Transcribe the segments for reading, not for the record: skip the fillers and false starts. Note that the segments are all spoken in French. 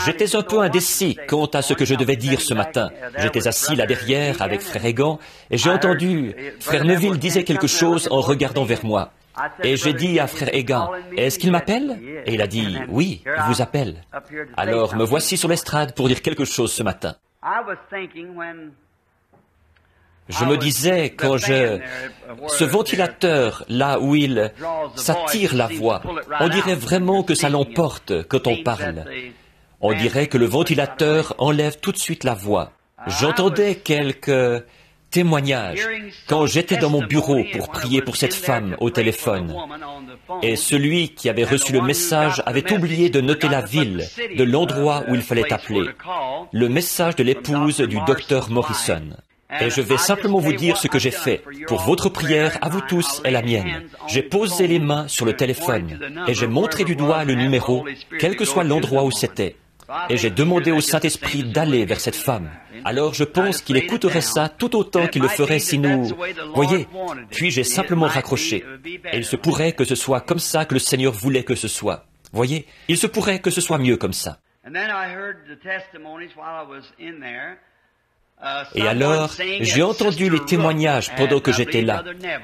J'étais un peu indécis quant à ce que je devais dire ce matin. J'étais assis là derrière avec Frère Egan et j'ai entendu Frère Neville disait quelque chose en regardant vers moi. Et j'ai dit à Frère Egan, « Est-ce qu'il m'appelle ?» Et il a dit, « Oui, il vous appelle. » Alors me voici sur l'estrade pour dire quelque chose ce matin. Je me disais, ce ventilateur, là où ça tire la voix, on dirait vraiment que ça l'emporte quand on parle. On dirait que le ventilateur enlève tout de suite la voix. J'entendais quelques témoignages quand j'étais dans mon bureau pour prier pour cette femme au téléphone. Et celui qui avait reçu le message avait oublié de noter la ville de l'endroit où il fallait appeler. Le message de l'épouse du docteur Morrison. Et je vais simplement vous dire ce que j'ai fait. Pour votre prière, à vous tous et la mienne. J'ai posé les mains sur le téléphone et j'ai montré du doigt le numéro, quel que soit l'endroit où c'était. Et j'ai demandé au Saint-Esprit d'aller vers cette femme. Alors je pense qu'il écouterait ça tout autant qu'il le ferait si nous... Voyez, puis j'ai simplement raccroché. Et il se pourrait que ce soit comme ça que le Seigneur voulait que ce soit. Voyez, il se pourrait que ce soit mieux comme ça. Et alors, j'ai entendu les témoignages pendant que j'étais là.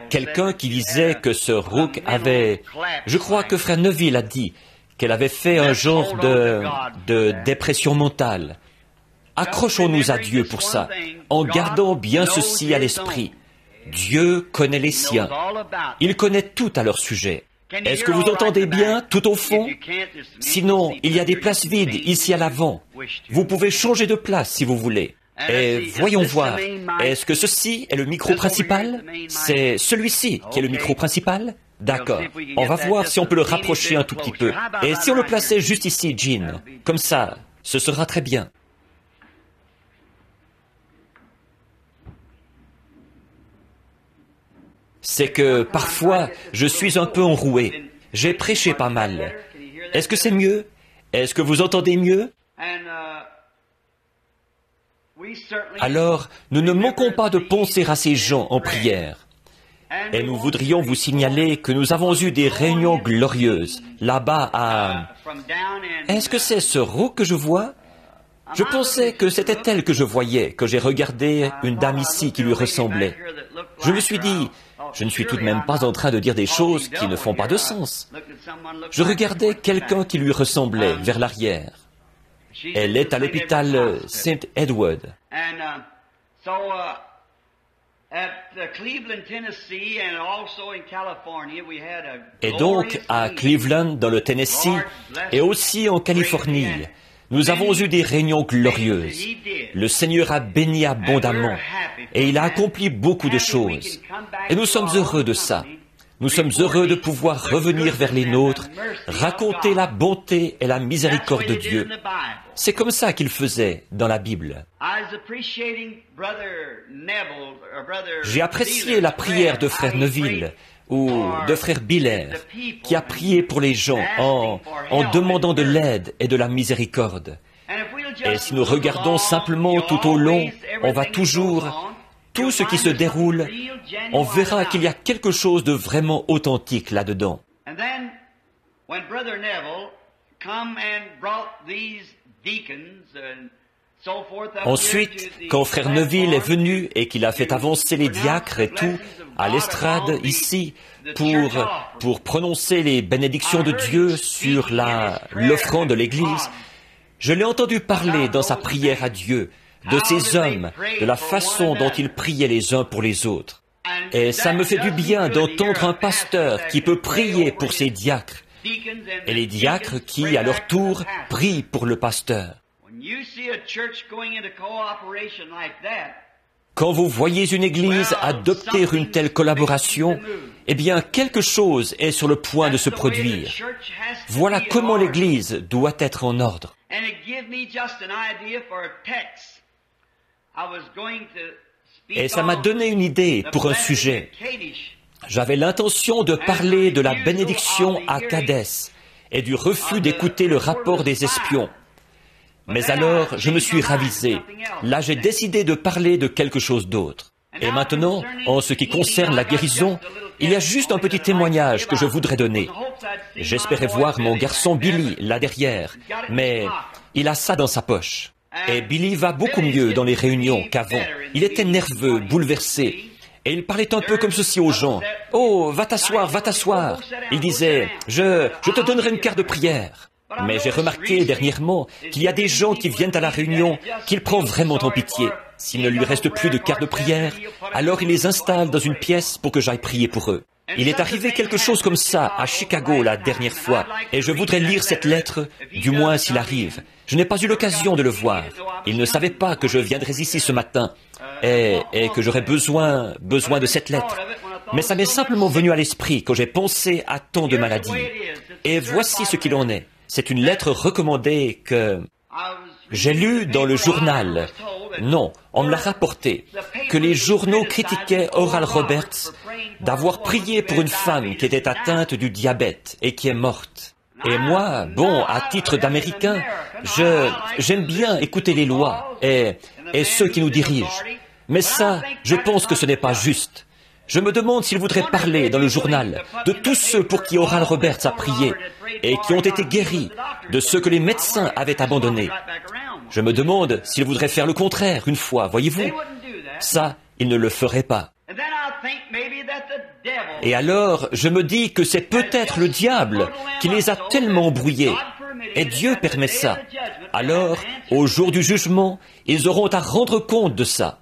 Quelqu'un qui disait que ce Rook avait... Je crois que Frère Neville a dit qu'elle avait fait un genre de dépression mentale. Accrochons-nous à Dieu pour ça, en gardant bien ceci à l'esprit. Dieu connaît les siens. Il connaît tout à leur sujet. Est-ce que vous entendez bien, tout au fond? Sinon, il y a des places vides ici à l'avant. Vous pouvez changer de place si vous voulez. Et voyons voir, est-ce que ceci est le micro principal? C'est celui-ci qui est le micro principal? D'accord. On va voir si on peut le rapprocher un tout petit peu. Et si on le plaçait juste ici, Jean? Comme ça, ce sera très bien. C'est que parfois, je suis un peu enroué. J'ai prêché pas mal. Est-ce que c'est mieux? Est-ce que vous entendez mieux? Alors, nous ne manquons pas de penser à ces gens en prière. Et nous voudrions vous signaler que nous avons eu des réunions glorieuses, là-bas à... Est-ce que c'est ce Rook que je vois? Je pensais que c'était elle que je voyais, que j'ai regardé une dame ici qui lui ressemblait. Je me suis dit, je ne suis tout de même pas en train de dire des choses qui ne font pas de sens. Je regardais quelqu'un qui lui ressemblait vers l'arrière. Elle est à l'hôpital St. Edward. Et donc, à Cleveland, dans le Tennessee, et aussi en Californie, nous avons eu des réunions glorieuses. Le Seigneur a béni abondamment, et il a accompli beaucoup de choses. Et nous sommes heureux de ça. Nous sommes heureux de pouvoir revenir vers les nôtres, raconter la bonté et la miséricorde de Dieu. C'est comme ça qu'il faisait dans la Bible. J'ai apprécié la prière de Frère Neville ou de Frère Biller, qui a prié pour les gens en demandant de l'aide et de la miséricorde. Et si nous regardons simplement tout au long, on va toujours... Tout ce qui se déroule, on verra qu'il y a quelque chose de vraiment authentique là-dedans. Ensuite, quand Frère Neville est venu et qu'il a fait avancer les diacres et tout, à l'estrade ici, pour prononcer les bénédictions de Dieu sur l'offrande de l'Église, je l'ai entendu parler dans sa prière à Dieu, de ces hommes, de la façon dont ils priaient les uns pour les autres. Et ça me fait du bien d'entendre un pasteur qui peut prier pour ses diacres, et les diacres qui, à leur tour, prient pour le pasteur. Quand vous voyez une église adopter une telle collaboration, eh bien, quelque chose est sur le point de se produire. Voilà comment l'église doit être en ordre. Et ça m'a donné une idée pour un sujet. J'avais l'intention de parler de la bénédiction à Kadès et du refus d'écouter le rapport des espions. Mais alors, je me suis ravisé. Là, j'ai décidé de parler de quelque chose d'autre. Et maintenant, en ce qui concerne la guérison, il y a juste un petit témoignage que je voudrais donner. J'espérais voir mon garçon Billy là derrière, mais il a ça dans sa poche. Et Billy va beaucoup mieux dans les réunions qu'avant. Il était nerveux, bouleversé. Et il parlait un peu comme ceci aux gens. « Oh, va t'asseoir, va t'asseoir !» Il disait, « Je te donnerai une carte de prière. » Mais j'ai remarqué dernièrement qu'il y a des gens qui viennent à la réunion qu'il prend vraiment en pitié. S'il ne lui reste plus de carte de prière, alors il les installe dans une pièce pour que j'aille prier pour eux. Il est arrivé quelque chose comme ça à Chicago la dernière fois, et je voudrais lire cette lettre, du moins s'il arrive. Je n'ai pas eu l'occasion de le voir. Il ne savait pas que je viendrais ici ce matin, et que j'aurais besoin de cette lettre. Mais ça m'est simplement venu à l'esprit quand j'ai pensé à tant de maladies. Et voici ce qu'il en est. C'est une lettre recommandée que j'ai lue dans le journal. Non, on me l'a rapporté, que les journaux critiquaient Oral Roberts d'avoir prié pour une femme qui était atteinte du diabète et qui est morte. Et moi, bon, à titre d'Américain, j'aime bien écouter les lois et ceux qui nous dirigent. Mais ça, je pense que ce n'est pas juste. Je me demande s'il voudrait parler dans le journal de tous ceux pour qui Oral Roberts a prié et qui ont été guéris, de ceux que les médecins avaient abandonnés. Je me demande s'il voudrait faire le contraire une fois, voyez-vous. Ça, il ne le ferait pas. Et alors, je me dis que c'est peut-être le diable qui les a tellement embrouillés. Et Dieu permet ça. Alors, au jour du jugement, ils auront à rendre compte de ça.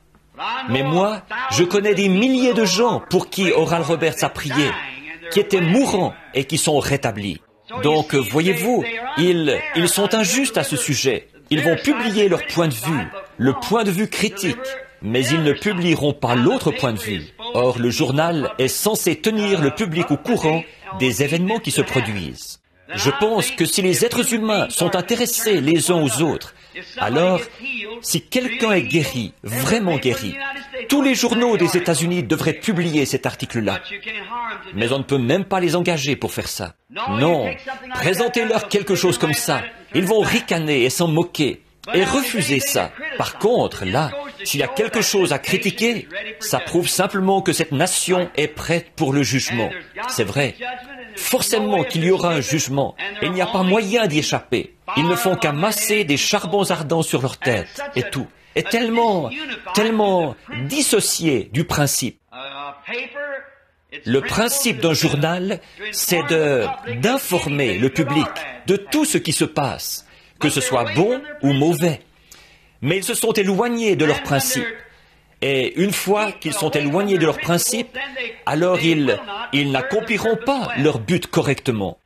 Mais moi, je connais des milliers de gens pour qui Oral Roberts a prié, qui étaient mourants et qui sont rétablis. Donc, voyez-vous, ils sont injustes à ce sujet. Ils vont publier leur point de vue, le point de vue critique, mais ils ne publieront pas l'autre point de vue. Or, le journal est censé tenir le public au courant des événements qui se produisent. Je pense que si les êtres humains sont intéressés les uns aux autres, alors, si quelqu'un est guéri, vraiment guéri, tous les journaux des États-Unis devraient publier cet article-là. Mais on ne peut même pas les engager pour faire ça. Non, présentez-leur quelque chose comme ça. Ils vont ricaner et s'en moquer et refuser ça. Par contre, là, s'il y a quelque chose à critiquer, ça prouve simplement que cette nation est prête pour le jugement. C'est vrai. Forcément qu'il y aura un jugement, et il n'y a pas moyen d'y échapper. Ils ne font qu'amasser des charbons ardents sur leur tête, et tout. Et tellement dissocié du principe. Le principe d'un journal, c'est d'informer le public de tout ce qui se passe, que ce soit bon ou mauvais. Mais ils se sont éloignés de leur principe. Et une fois qu'ils sont éloignés de leur principe, alors ils n'accompliront pas leur but correctement.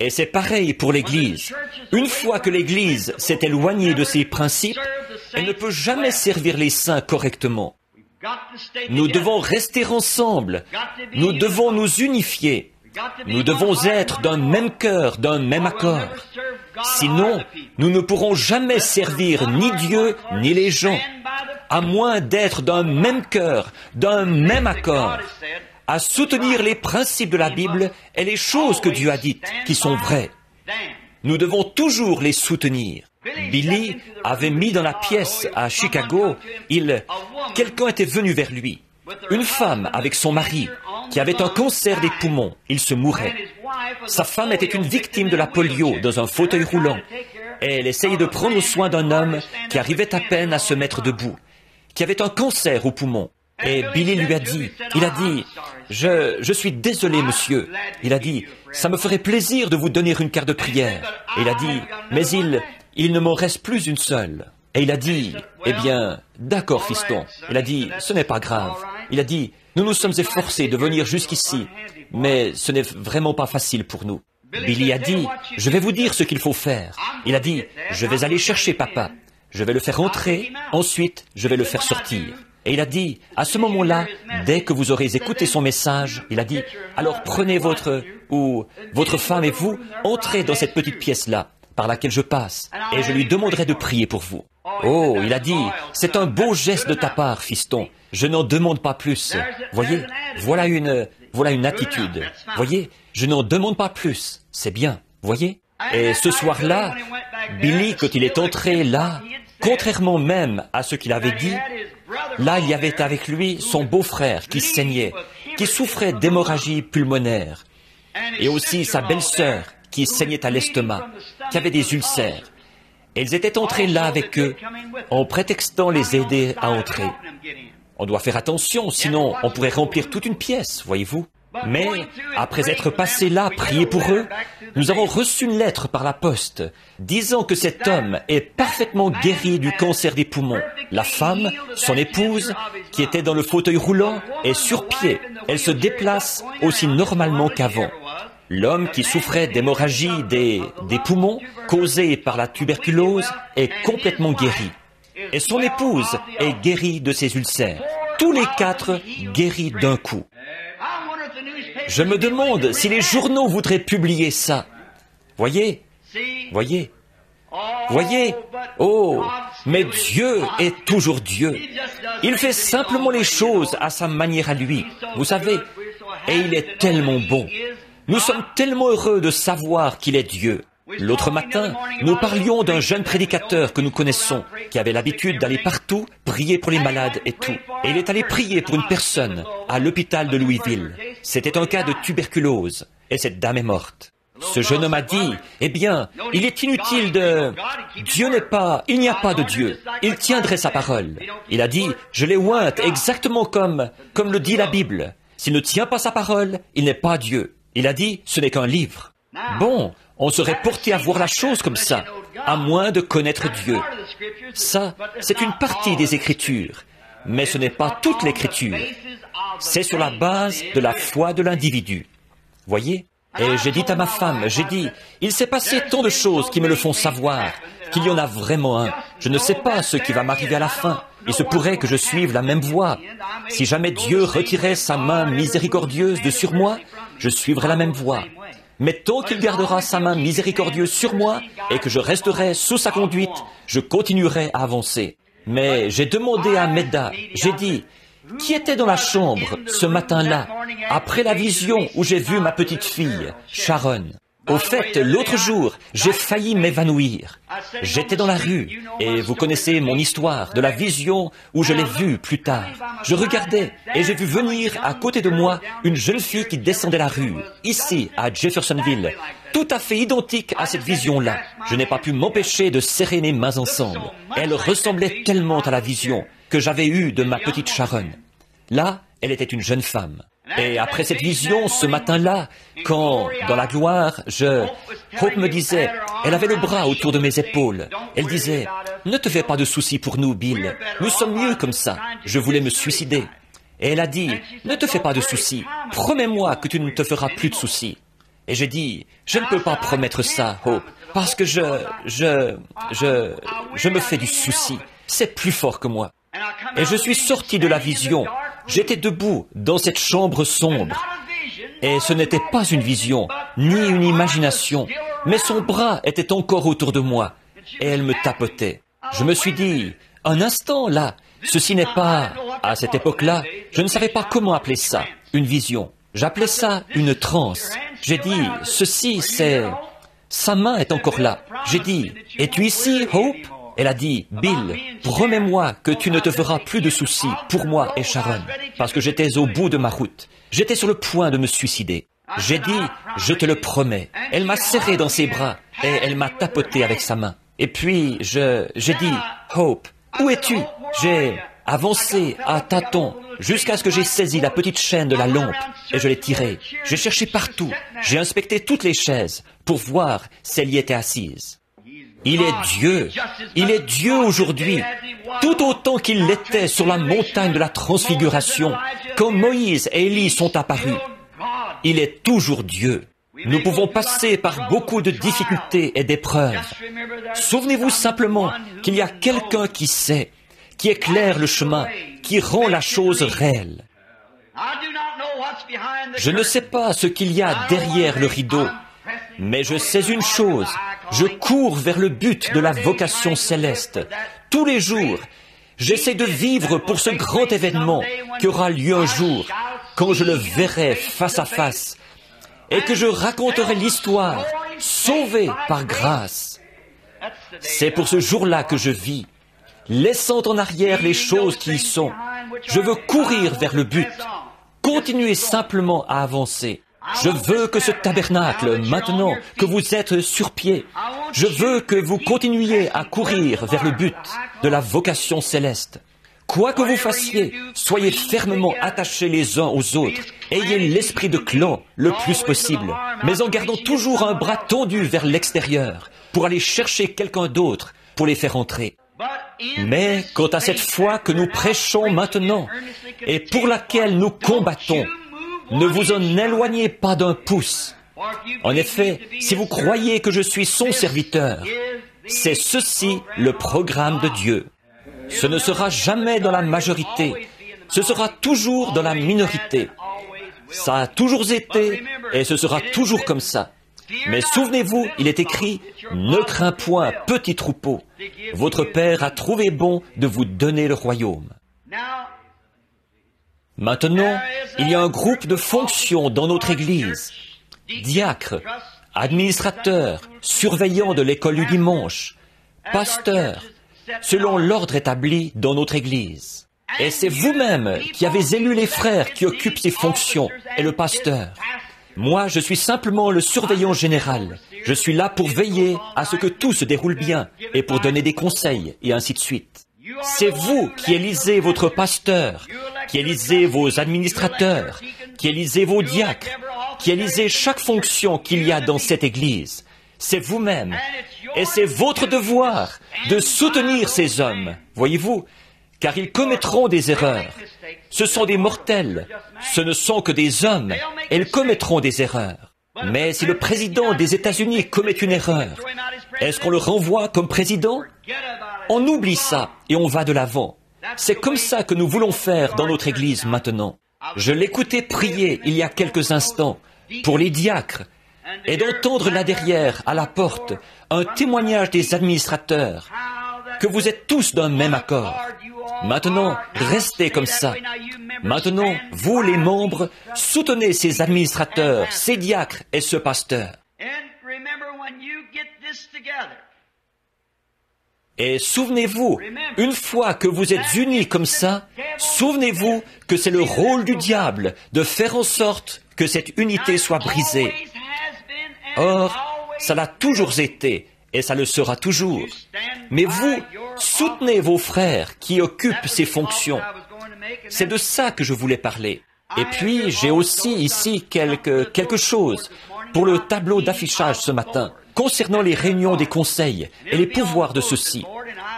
Et c'est pareil pour l'Église. Une fois que l'Église s'est éloignée de ses principes, elle ne peut jamais servir les saints correctement. Nous devons rester ensemble. Nous devons nous unifier. Nous devons être d'un même cœur, d'un même accord. Sinon, nous ne pourrons jamais servir ni Dieu, ni les gens, à moins d'être d'un même cœur, d'un même accord, à soutenir les principes de la Bible et les choses que Dieu a dites, qui sont vraies. Nous devons toujours les soutenir. Billy avait mis dans la pièce à Chicago, quelqu'un était venu vers lui. Une femme avec son mari, qui avait un cancer des poumons, il se mourait. Sa femme était une victime de la polio dans un fauteuil roulant. Et elle essayait de prendre soin d'un homme qui arrivait à peine à se mettre debout, qui avait un cancer au poumon. Et Billy lui a dit, je suis désolé, monsieur. Il a dit, ça me ferait plaisir de vous donner une carte de prière. Et il a dit, mais il ne m'en reste plus une seule. Et il a dit, eh bien, d'accord, fiston. Il a dit, ce n'est pas grave. Il a dit, nous nous sommes efforcés de venir jusqu'ici, mais ce n'est vraiment pas facile pour nous. Billy a dit, je vais vous dire ce qu'il faut faire. Il a dit, je vais aller chercher papa. Je vais le faire entrer, ensuite je vais le faire sortir. Et il a dit, à ce moment-là, dès que vous aurez écouté son message, il a dit, alors prenez votre femme et vous, entrez dans cette petite pièce-là, par laquelle je passe, et je lui demanderai de prier pour vous. Oh, il a dit, c'est un beau geste de ta part, fiston. Je n'en demande pas plus. Voyez, voilà une attitude. Voyez, je n'en demande pas plus. C'est bien, voyez. Et ce soir-là, Billy, quand il est entré là, contrairement même à ce qu'il avait dit, Là, il y avait avec lui son beau-frère qui saignait, qui souffrait d'hémorragie pulmonaire, et aussi sa belle-sœur qui saignait à l'estomac, qui avait des ulcères. Et ils étaient entrés là avec eux, en prétextant les aider à entrer. On doit faire attention, sinon on pourrait remplir toute une pièce, voyez-vous. Mais, après être passés là, prier pour eux, nous avons reçu une lettre par la poste, disant que cet homme est parfaitement guéri du cancer des poumons. La femme, son épouse, qui était dans le fauteuil roulant, est sur pied. Elle se déplace aussi normalement qu'avant. L'homme qui souffrait d'hémorragie des poumons, causée par la tuberculose, est complètement guéri. Et son épouse est guérie de ses ulcères. Tous les quatre guéris d'un coup. Je me demande si les journaux voudraient publier ça. Voyez, voyez, voyez. Oh, mais Dieu est toujours Dieu. Il fait simplement les choses à sa manière à lui, vous savez, et il est tellement bon. Nous sommes tellement heureux de savoir qu'il est Dieu. L'autre matin, nous parlions d'un jeune prédicateur que nous connaissons, qui avait l'habitude d'aller partout, prier pour les malades et tout. Et il est allé prier pour une personne à l'hôpital de Louisville. C'était un cas de tuberculose, et cette dame est morte. Ce jeune homme a dit, eh bien, il est inutile de... il n'y a pas de Dieu. Il tiendrait sa parole. Il a dit, je l'ai ointe exactement comme le dit la Bible. S'il ne tient pas sa parole, il n'est pas Dieu. Il a dit, ce n'est qu'un livre. Bon, on serait porté à voir la chose comme ça, à moins de connaître Dieu. Ça, c'est une partie des Écritures, mais ce n'est pas toute l'Écriture. C'est sur la base de la foi de l'individu. Voyez? Et j'ai dit à ma femme, il s'est passé tant de choses qui me le font savoir, qu'il y en a vraiment un. Je ne sais pas ce qui va m'arriver à la fin. Il se pourrait que je suive la même voie. Si jamais Dieu retirait sa main miséricordieuse de sur moi, je suivrai la même voie. Mais tant qu'il gardera sa main miséricordieuse sur moi et que je resterai sous sa conduite, je continuerai à avancer. Mais j'ai demandé à Meda, j'ai dit, qui était dans la chambre ce matin-là, après la vision où j'ai vu ma petite fille, Sharon? Au fait, l'autre jour, j'ai failli m'évanouir. J'étais dans la rue, et vous connaissez mon histoire de la vision où je l'ai vue plus tard. Je regardais, et j'ai vu venir à côté de moi une jeune fille qui descendait la rue, ici, à Jeffersonville, tout à fait identique à cette vision-là. Je n'ai pas pu m'empêcher de serrer mes mains ensemble. Elle ressemblait tellement à la vision que j'avais eue de ma petite Sharon. Là, elle était une jeune femme. Et après cette vision, ce matin-là, quand, dans la gloire, Hope me disait, elle avait le bras autour de mes épaules. Elle disait, ne te fais pas de soucis pour nous, Bill. Nous sommes mieux comme ça. Je voulais me suicider. Et elle a dit, ne te fais pas de soucis. Promets-moi que tu ne te feras plus de soucis. Et j'ai dit, je ne peux pas promettre ça, Hope, parce que je me fais du souci. C'est plus fort que moi. Et je suis sorti de la vision. J'étais debout dans cette chambre sombre. Et ce n'était pas une vision, ni une imagination, mais son bras était encore autour de moi. Et elle me tapotait. Je me suis dit, un instant là, ceci n'est pas... À cette époque-là, je ne savais pas comment appeler ça, une vision. J'appelais ça une transe. J'ai dit, ceci c'est... Sa main est encore là. J'ai dit, es-tu ici, Hope? Elle a dit, Bill, promets-moi que tu ne te feras plus de soucis pour moi et Sharon, parce que j'étais au bout de ma route. J'étais sur le point de me suicider. J'ai dit, je te le promets. Elle m'a serré dans ses bras et elle m'a tapoté avec sa main. Et puis, j'ai dit, Hope, où es-tu? J'ai avancé à tâtons jusqu'à ce que j'ai saisi la petite chaîne de la lampe et je l'ai tirée. J'ai cherché partout. J'ai inspecté toutes les chaises pour voir si elle y était assise. Il est Dieu aujourd'hui, tout autant qu'il l'était sur la montagne de la transfiguration, quand Moïse et Élie sont apparus. Il est toujours Dieu. Nous pouvons passer par beaucoup de difficultés et d'épreuves. Souvenez-vous simplement qu'il y a quelqu'un qui sait, qui éclaire le chemin, qui rend la chose réelle. Je ne sais pas ce qu'il y a derrière le rideau, mais je sais une chose, je cours vers le but de la vocation céleste. Tous les jours, j'essaie de vivre pour ce grand événement qui aura lieu un jour, quand je le verrai face à face, et que je raconterai l'histoire, sauvé par grâce. C'est pour ce jour-là que je vis, laissant en arrière les choses qui y sont. Je veux courir vers le but. Continuez simplement à avancer. Je veux que ce tabernacle, maintenant que vous êtes sur pied, je veux que vous continuiez à courir vers le but de la vocation céleste. Quoi que vous fassiez, soyez fermement attachés les uns aux autres. Ayez l'esprit de clan le plus possible, mais en gardant toujours un bras tendu vers l'extérieur pour aller chercher quelqu'un d'autre pour les faire entrer. Mais quant à cette foi que nous prêchons maintenant et pour laquelle nous combattons, ne vous en éloignez pas d'un pouce. En effet, si vous croyez que je suis son serviteur, c'est ceci le programme de Dieu. Ce ne sera jamais dans la majorité, ce sera toujours dans la minorité. Ça a toujours été et ce sera toujours comme ça. Mais souvenez-vous, il est écrit, « Ne crains point, petit troupeau, votre Père a trouvé bon de vous donner le royaume. » Maintenant, il y a un groupe de fonctions dans notre Église. Diacres, administrateurs, surveillants de l'école du dimanche, pasteurs, selon l'ordre établi dans notre Église. Et c'est vous-même qui avez élu les frères qui occupent ces fonctions et le pasteur. Moi, je suis simplement le surveillant général. Je suis là pour veiller à ce que tout se déroule bien et pour donner des conseils et ainsi de suite. C'est vous qui élisez votre pasteur, qui élisez vos administrateurs, qui élisez vos diacres, qui élisez chaque fonction qu'il y a dans cette Église. C'est vous-même. Et c'est votre devoir de soutenir ces hommes, voyez-vous, car ils commettront des erreurs. Ce sont des mortels, ce ne sont que des hommes, et ils commettront des erreurs. Mais si le président des États-Unis commet une erreur, est-ce qu'on le renvoie comme président? On oublie ça et on va de l'avant. C'est comme ça que nous voulons faire dans notre Église maintenant. Je l'écoutais prier il y a quelques instants pour les diacres et d'entendre là derrière, à la porte, un témoignage des administrateurs, que vous êtes tous d'un même accord. Maintenant, restez comme ça. Maintenant, vous les membres, soutenez ces administrateurs, ces diacres et ce pasteur. Et souvenez-vous, une fois que vous êtes unis comme ça, souvenez-vous que c'est le rôle du diable de faire en sorte que cette unité soit brisée. Or, ça l'a toujours été et ça le sera toujours. Mais vous, soutenez vos frères qui occupent ces fonctions. C'est de ça que je voulais parler. Et puis, j'ai aussi ici quelque chose pour le tableau d'affichage ce matin, concernant les réunions des conseils et les pouvoirs de ceux-ci.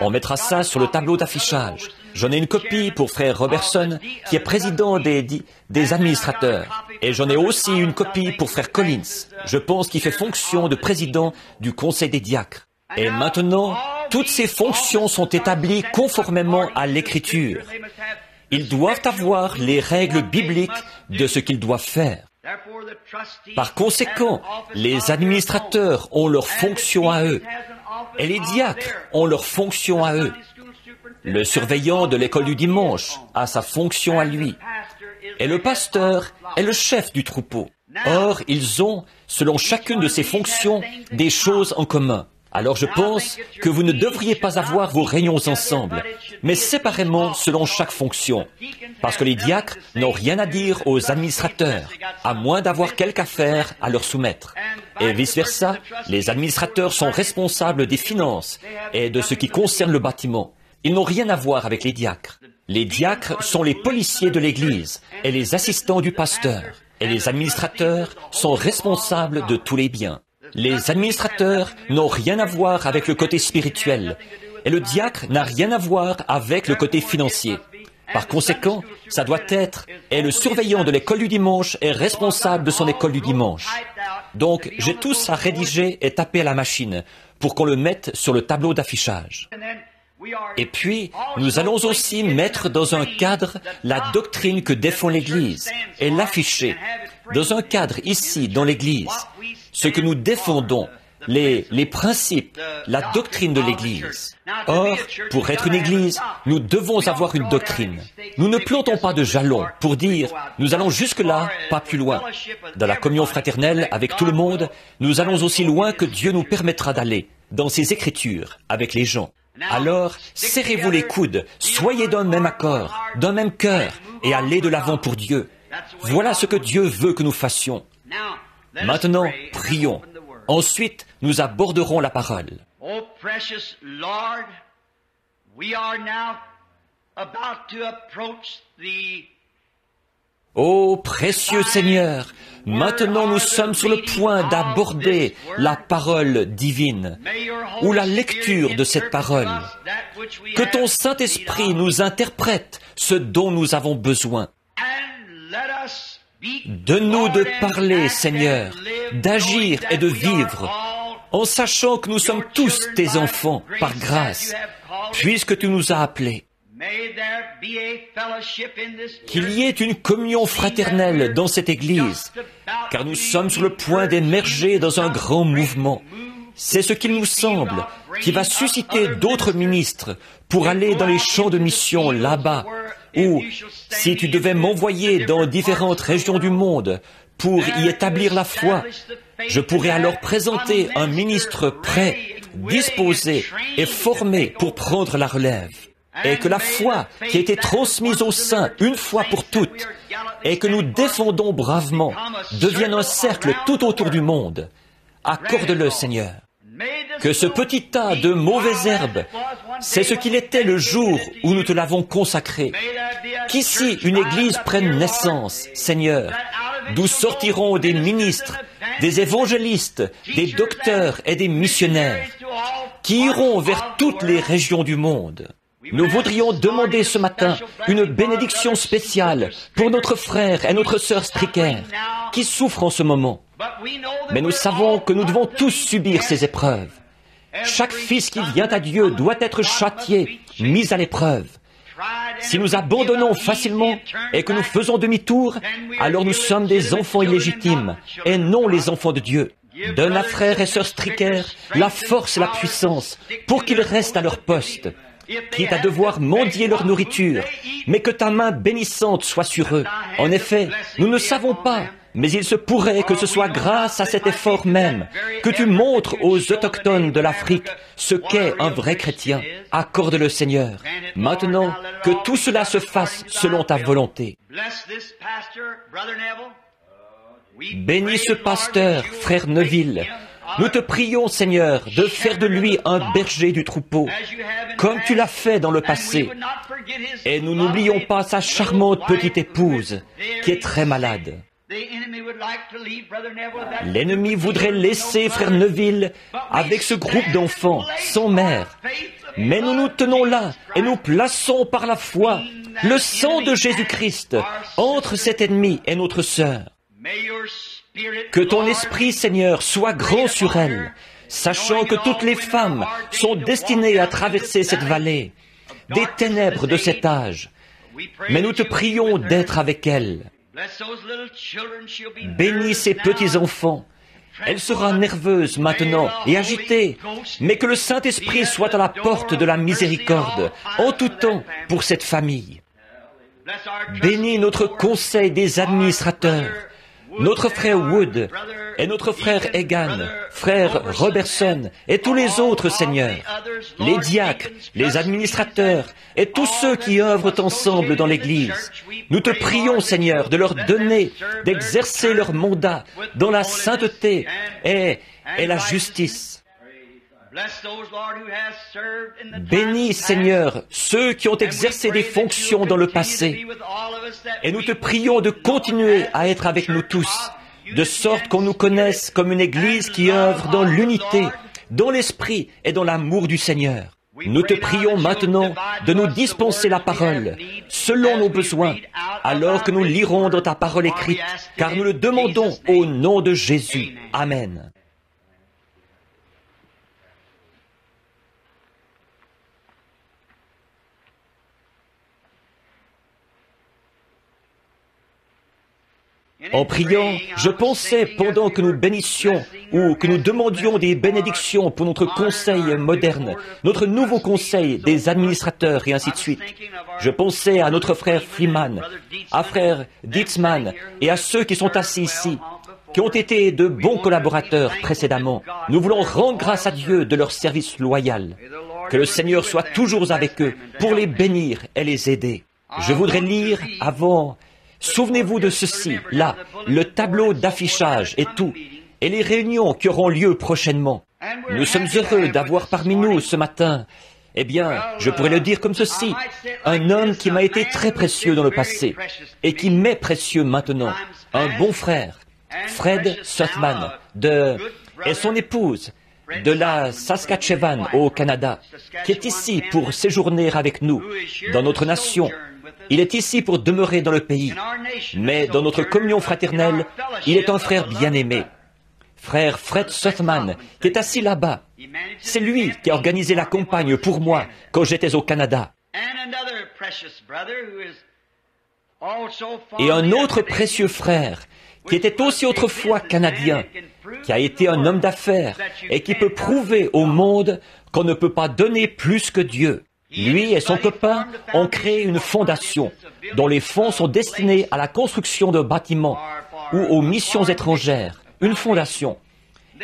On mettra ça sur le tableau d'affichage. J'en ai une copie pour frère Robertson, qui est président des administrateurs. Et j'en ai aussi une copie pour frère Collins. Je pense qu'il fait fonction de président du conseil des diacres. Et maintenant, toutes ces fonctions sont établies conformément à l'Écriture. Ils doivent avoir les règles bibliques de ce qu'ils doivent faire. Par conséquent, les administrateurs ont leur fonction à eux, et les diacres ont leur fonction à eux. Le surveillant de l'école du dimanche a sa fonction à lui, et le pasteur est le chef du troupeau. Or, ils ont, selon chacune de ces fonctions, des choses en commun. Alors je pense que vous ne devriez pas avoir vos réunions ensemble, mais séparément selon chaque fonction, parce que les diacres n'ont rien à dire aux administrateurs, à moins d'avoir quelque affaire à leur soumettre. Et vice-versa, les administrateurs sont responsables des finances et de ce qui concerne le bâtiment. Ils n'ont rien à voir avec les diacres. Les diacres sont les policiers de l'Église et les assistants du pasteur, et les administrateurs sont responsables de tous les biens. Les administrateurs n'ont rien à voir avec le côté spirituel, et le diacre n'a rien à voir avec le côté financier. Par conséquent, ça doit être, et le surveillant de l'école du dimanche est responsable de son école du dimanche. Donc, j'ai tout ça rédigé et tapé à la machine pour qu'on le mette sur le tableau d'affichage. Et puis, nous allons aussi mettre dans un cadre la doctrine que défend l'Église et l'afficher dans un cadre ici, dans l'Église, ce que nous défendons, les principes, la doctrine de l'Église. Or, pour être une Église, nous devons avoir une doctrine. Nous ne plantons pas de jalons pour dire « nous allons jusque-là, pas plus loin ». Dans la communion fraternelle avec tout le monde, nous allons aussi loin que Dieu nous permettra d'aller, dans ses Écritures, avec les gens. Alors, serrez-vous les coudes, soyez d'un même accord, d'un même cœur, et allez de l'avant pour Dieu. Voilà ce que Dieu veut que nous fassions. Maintenant, prions. Ensuite, nous aborderons la parole. Oh, precious Lord, we are now about to approach the Ô précieux Seigneur, maintenant nous sommes sur le point d'aborder la parole divine, ou la lecture de cette parole. Que ton Saint-Esprit nous interprète ce dont nous avons besoin. De nous de parler, Seigneur, d'agir et de vivre, en sachant que nous sommes tous tes enfants, par grâce, puisque tu nous as appelés. Qu'il y ait une communion fraternelle dans cette Église, car nous sommes sur le point d'émerger dans un grand mouvement. C'est ce qu'il nous semble, qui va susciter d'autres ministres pour aller dans les champs de mission là-bas, ou, si tu devais m'envoyer dans différentes régions du monde pour y établir la foi, je pourrais alors présenter un ministre prêt, disposé et formé pour prendre la relève. Et que la foi qui a été transmise aux saints une fois pour toutes, et que nous défendons bravement, devienne un cercle tout autour du monde. Accorde-le, Seigneur. Que ce petit tas de mauvaises herbes, c'est ce qu'il était le jour où nous te l'avons consacré. Qu'ici une église prenne naissance, Seigneur, d'où sortiront des ministres, des évangélistes, des docteurs et des missionnaires, qui iront vers toutes les régions du monde. Nous voudrions demander ce matin une bénédiction spéciale pour notre frère et notre sœur Stricker, qui souffrent en ce moment. Mais nous savons que nous devons tous subir ces épreuves. Chaque fils qui vient à Dieu doit être châtié, mis à l'épreuve. Si nous abandonnons facilement et que nous faisons demi-tour, alors nous sommes des enfants illégitimes et non les enfants de Dieu. Donne à frères et sœurs Stricker la force et la puissance pour qu'ils restent à leur poste, quitte à devoir mendier leur nourriture, mais que ta main bénissante soit sur eux. En effet, nous ne savons pas, mais il se pourrait que ce soit grâce à cet effort même que tu montres aux autochtones de l'Afrique ce qu'est un vrai chrétien. Accorde-le, Seigneur. Maintenant, que tout cela se fasse selon ta volonté. Bénis ce pasteur, frère Neville. Nous te prions, Seigneur, de faire de lui un berger du troupeau, comme tu l'as fait dans le passé. Et nous n'oublions pas sa charmante petite épouse, qui est très malade. L'ennemi voudrait laisser frère Neville avec ce groupe d'enfants, sans mère. Mais nous nous tenons là et nous plaçons par la foi le sang de Jésus-Christ entre cet ennemi et notre sœur. Que ton esprit, Seigneur, soit grand sur elle, sachant que toutes les femmes sont destinées à traverser cette vallée, des ténèbres de cet âge. Mais nous te prions d'être avec elle. Bénis ces petits-enfants. Elle sera nerveuse maintenant et agitée, mais que le Saint-Esprit soit à la porte de la miséricorde en tout temps pour cette famille. Bénis notre conseil des administrateurs, notre frère Wood et notre frère Egan, frère Robertson et tous les autres, Seigneur, les diacres, les administrateurs et tous ceux qui œuvrent ensemble dans l'Église. Nous te prions, Seigneur, de leur donner d'exercer leur mandat dans la sainteté et la justice. Bénis, Seigneur, ceux qui ont exercé des fonctions dans le passé. Et nous te prions de continuer à être avec nous tous, de sorte qu'on nous connaisse comme une Église qui œuvre dans l'unité, dans l'esprit et dans l'amour du Seigneur. Nous te prions maintenant de nous dispenser la parole, selon nos besoins, alors que nous lirons dans ta parole écrite, car nous le demandons au nom de Jésus. Amen. En priant, je pensais, pendant que nous bénissions ou que nous demandions des bénédictions pour notre conseil moderne, notre nouveau conseil des administrateurs et ainsi de suite, je pensais à notre frère Freeman, à frère Dietzman et à ceux qui sont assis ici, qui ont été de bons collaborateurs précédemment. Nous voulons rendre grâce à Dieu de leur service loyal. Que le Seigneur soit toujours avec eux pour les bénir et les aider. Je voudrais lire avant... Souvenez-vous de ceci, là, le tableau d'affichage et tout, et les réunions qui auront lieu prochainement. Nous sommes heureux d'avoir parmi nous ce matin, eh bien, je pourrais le dire comme ceci, un homme qui m'a été très précieux dans le passé, et qui m'est précieux maintenant, un bon frère, Fred Sothmann, et son épouse, de la Saskatchewan au Canada, qui est ici pour séjourner avec nous, dans notre nation. Il est ici pour demeurer dans le pays, mais dans notre communion fraternelle, il est un frère bien-aimé. Frère Fred Sothmann, qui est assis là-bas. C'est lui qui a organisé la campagne pour moi quand j'étais au Canada. Et un autre précieux frère, qui était aussi autrefois canadien, qui a été un homme d'affaires et qui peut prouver au monde qu'on ne peut pas donner plus que Dieu. Lui et son copain ont créé une fondation dont les fonds sont destinés à la construction de bâtiments ou aux missions étrangères. Une fondation.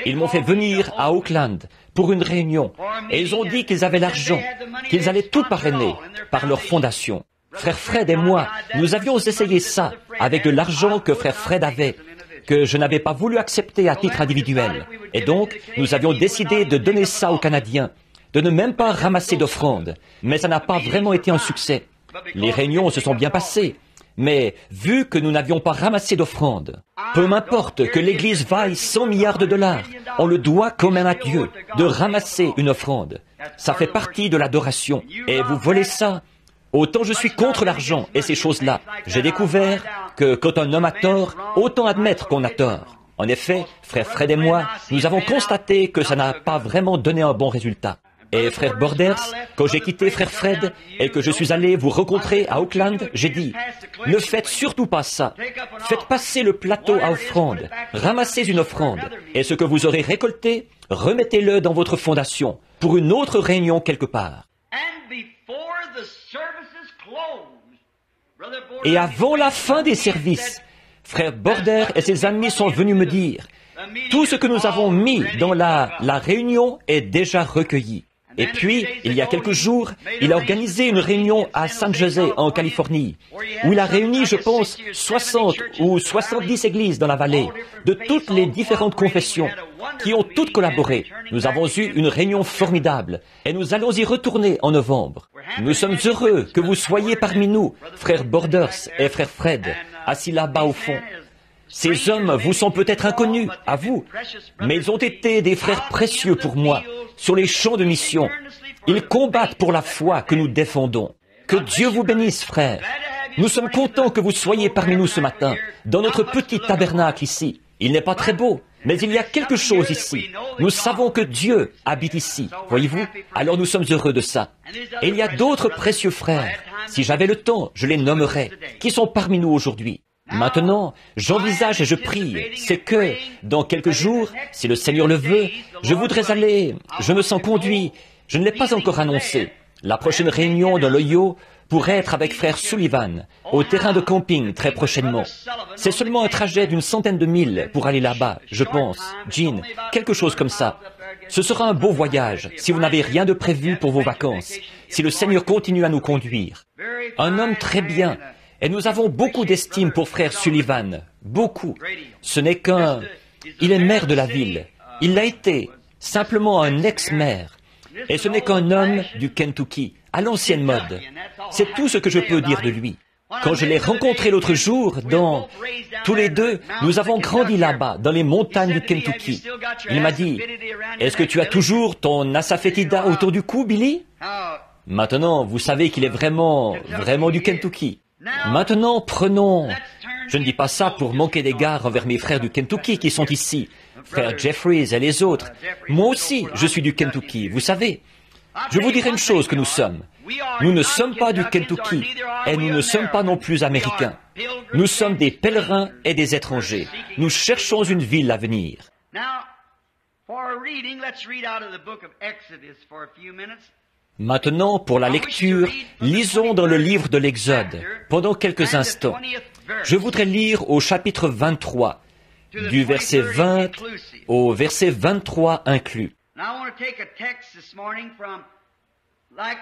Ils m'ont fait venir à Oakland pour une réunion et ils ont dit qu'ils avaient l'argent, qu'ils allaient tout parrainer par leur fondation. Frère Fred et moi, nous avions essayé ça avec de l'argent que Frère Fred avait, que je n'avais pas voulu accepter à titre individuel. Et donc, nous avions décidé de donner ça aux Canadiens, de ne même pas ramasser d'offrandes. Mais ça n'a pas vraiment été un succès. Les réunions se sont bien passées. Mais vu que nous n'avions pas ramassé d'offrandes, peu m'importe que l'Église vaille 100 milliards de dollars, on le doit quand même à Dieu de ramasser une offrande. Ça fait partie de l'adoration. Et vous volez ça. Autant je suis contre l'argent et ces choses-là. J'ai découvert que quand un homme a tort, autant admettre qu'on a tort. En effet, frère Fred et moi, nous avons constaté que ça n'a pas vraiment donné un bon résultat. Et frère Borders, quand j'ai quitté frère Fred et que je suis allé vous rencontrer à Oakland, j'ai dit, ne faites surtout pas ça. Faites passer le plateau à offrande. Ramassez une offrande. Et ce que vous aurez récolté, remettez-le dans votre fondation pour une autre réunion quelque part. Et avant la fin des services, frère Border et ses amis sont venus me dire, tout ce que nous avons mis dans la réunion est déjà recueilli. Et puis, il y a quelques jours, il a organisé une réunion à San Jose, en Californie, où il a réuni, je pense, 60 ou 70 églises dans la vallée, de toutes les différentes confessions, qui ont toutes collaboré. Nous avons eu une réunion formidable, et nous allons y retourner en novembre. Nous sommes heureux que vous soyez parmi nous, frère Borders et frère Fred, assis là-bas au fond. Ces hommes vous sont peut-être inconnus, à vous, mais ils ont été des frères précieux pour moi, sur les champs de mission. Ils combattent pour la foi que nous défendons. Que Dieu vous bénisse, frères. Nous sommes contents que vous soyez parmi nous ce matin, dans notre petit tabernacle ici. Il n'est pas très beau, mais il y a quelque chose ici. Nous savons que Dieu habite ici, voyez-vous? Alors nous sommes heureux de ça. Et il y a d'autres précieux frères, si j'avais le temps, je les nommerais, qui sont parmi nous aujourd'hui. Maintenant, j'envisage et je prie, c'est que, dans quelques jours, si le Seigneur le veut, je voudrais aller, je me sens conduit, je ne l'ai pas encore annoncé. La prochaine réunion de l'Ohio pourrait être avec frère Sullivan, au terrain de camping très prochainement. C'est seulement un trajet d'une centaine de milles pour aller là-bas, je pense. Jean, quelque chose comme ça. Ce sera un beau voyage, si vous n'avez rien de prévu pour vos vacances, si le Seigneur continue à nous conduire. Un homme très bien. Et nous avons beaucoup d'estime pour frère Sullivan. Beaucoup. Ce n'est qu'un... Il est maire de la ville. Il l'a été. Simplement un ex-maire. Et ce n'est qu'un homme du Kentucky, à l'ancienne mode. C'est tout ce que je peux dire de lui. Quand je l'ai rencontré l'autre jour, tous les deux, nous avons grandi là-bas, dans les montagnes du Kentucky. Il m'a dit, « Est-ce que tu as toujours ton asafétida autour du cou, Billy ?» Maintenant, vous savez qu'il est vraiment du Kentucky. Maintenant, prenons... Je ne dis pas ça pour manquer d'égard envers mes frères du Kentucky qui sont ici, frère Jeffries et les autres. Moi aussi, je suis du Kentucky, vous savez. Je vous dirai une chose que nous sommes. Nous ne sommes pas du Kentucky et nous ne sommes pas non plus américains. Nous sommes des pèlerins et des étrangers. Nous cherchons une ville à venir. Maintenant, pour la lecture, lisons dans le livre de l'Exode, pendant quelques instants. Je voudrais lire au chapitre 23, du verset 20 au verset 23 inclus.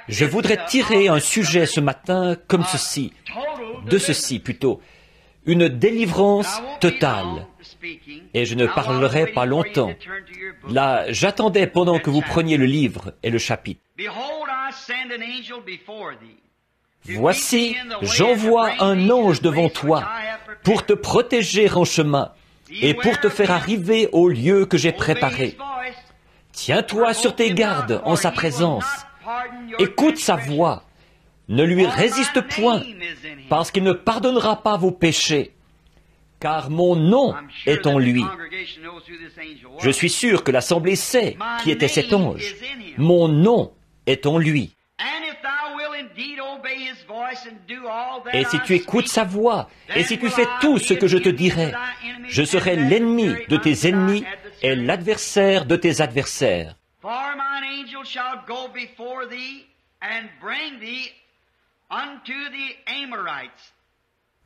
Je voudrais tirer un sujet ce matin comme ceci, de ceci plutôt, une délivrance totale. Et je ne parlerai pas longtemps. Là, j'attendais pendant que vous preniez le livre et le chapitre. Voici, j'envoie un ange devant toi pour te protéger en chemin et pour te faire arriver au lieu que j'ai préparé. Tiens-toi sur tes gardes en sa présence. Écoute sa voix. Ne lui résiste point, parce qu'il ne pardonnera pas vos péchés, car mon nom est en lui. Je suis sûr que l'Assemblée sait qui était cet ange. Mon nom est en lui. Et si tu écoutes sa voix, et si tu fais tout ce que je te dirai, je serai l'ennemi de tes ennemis et l'adversaire de tes adversaires.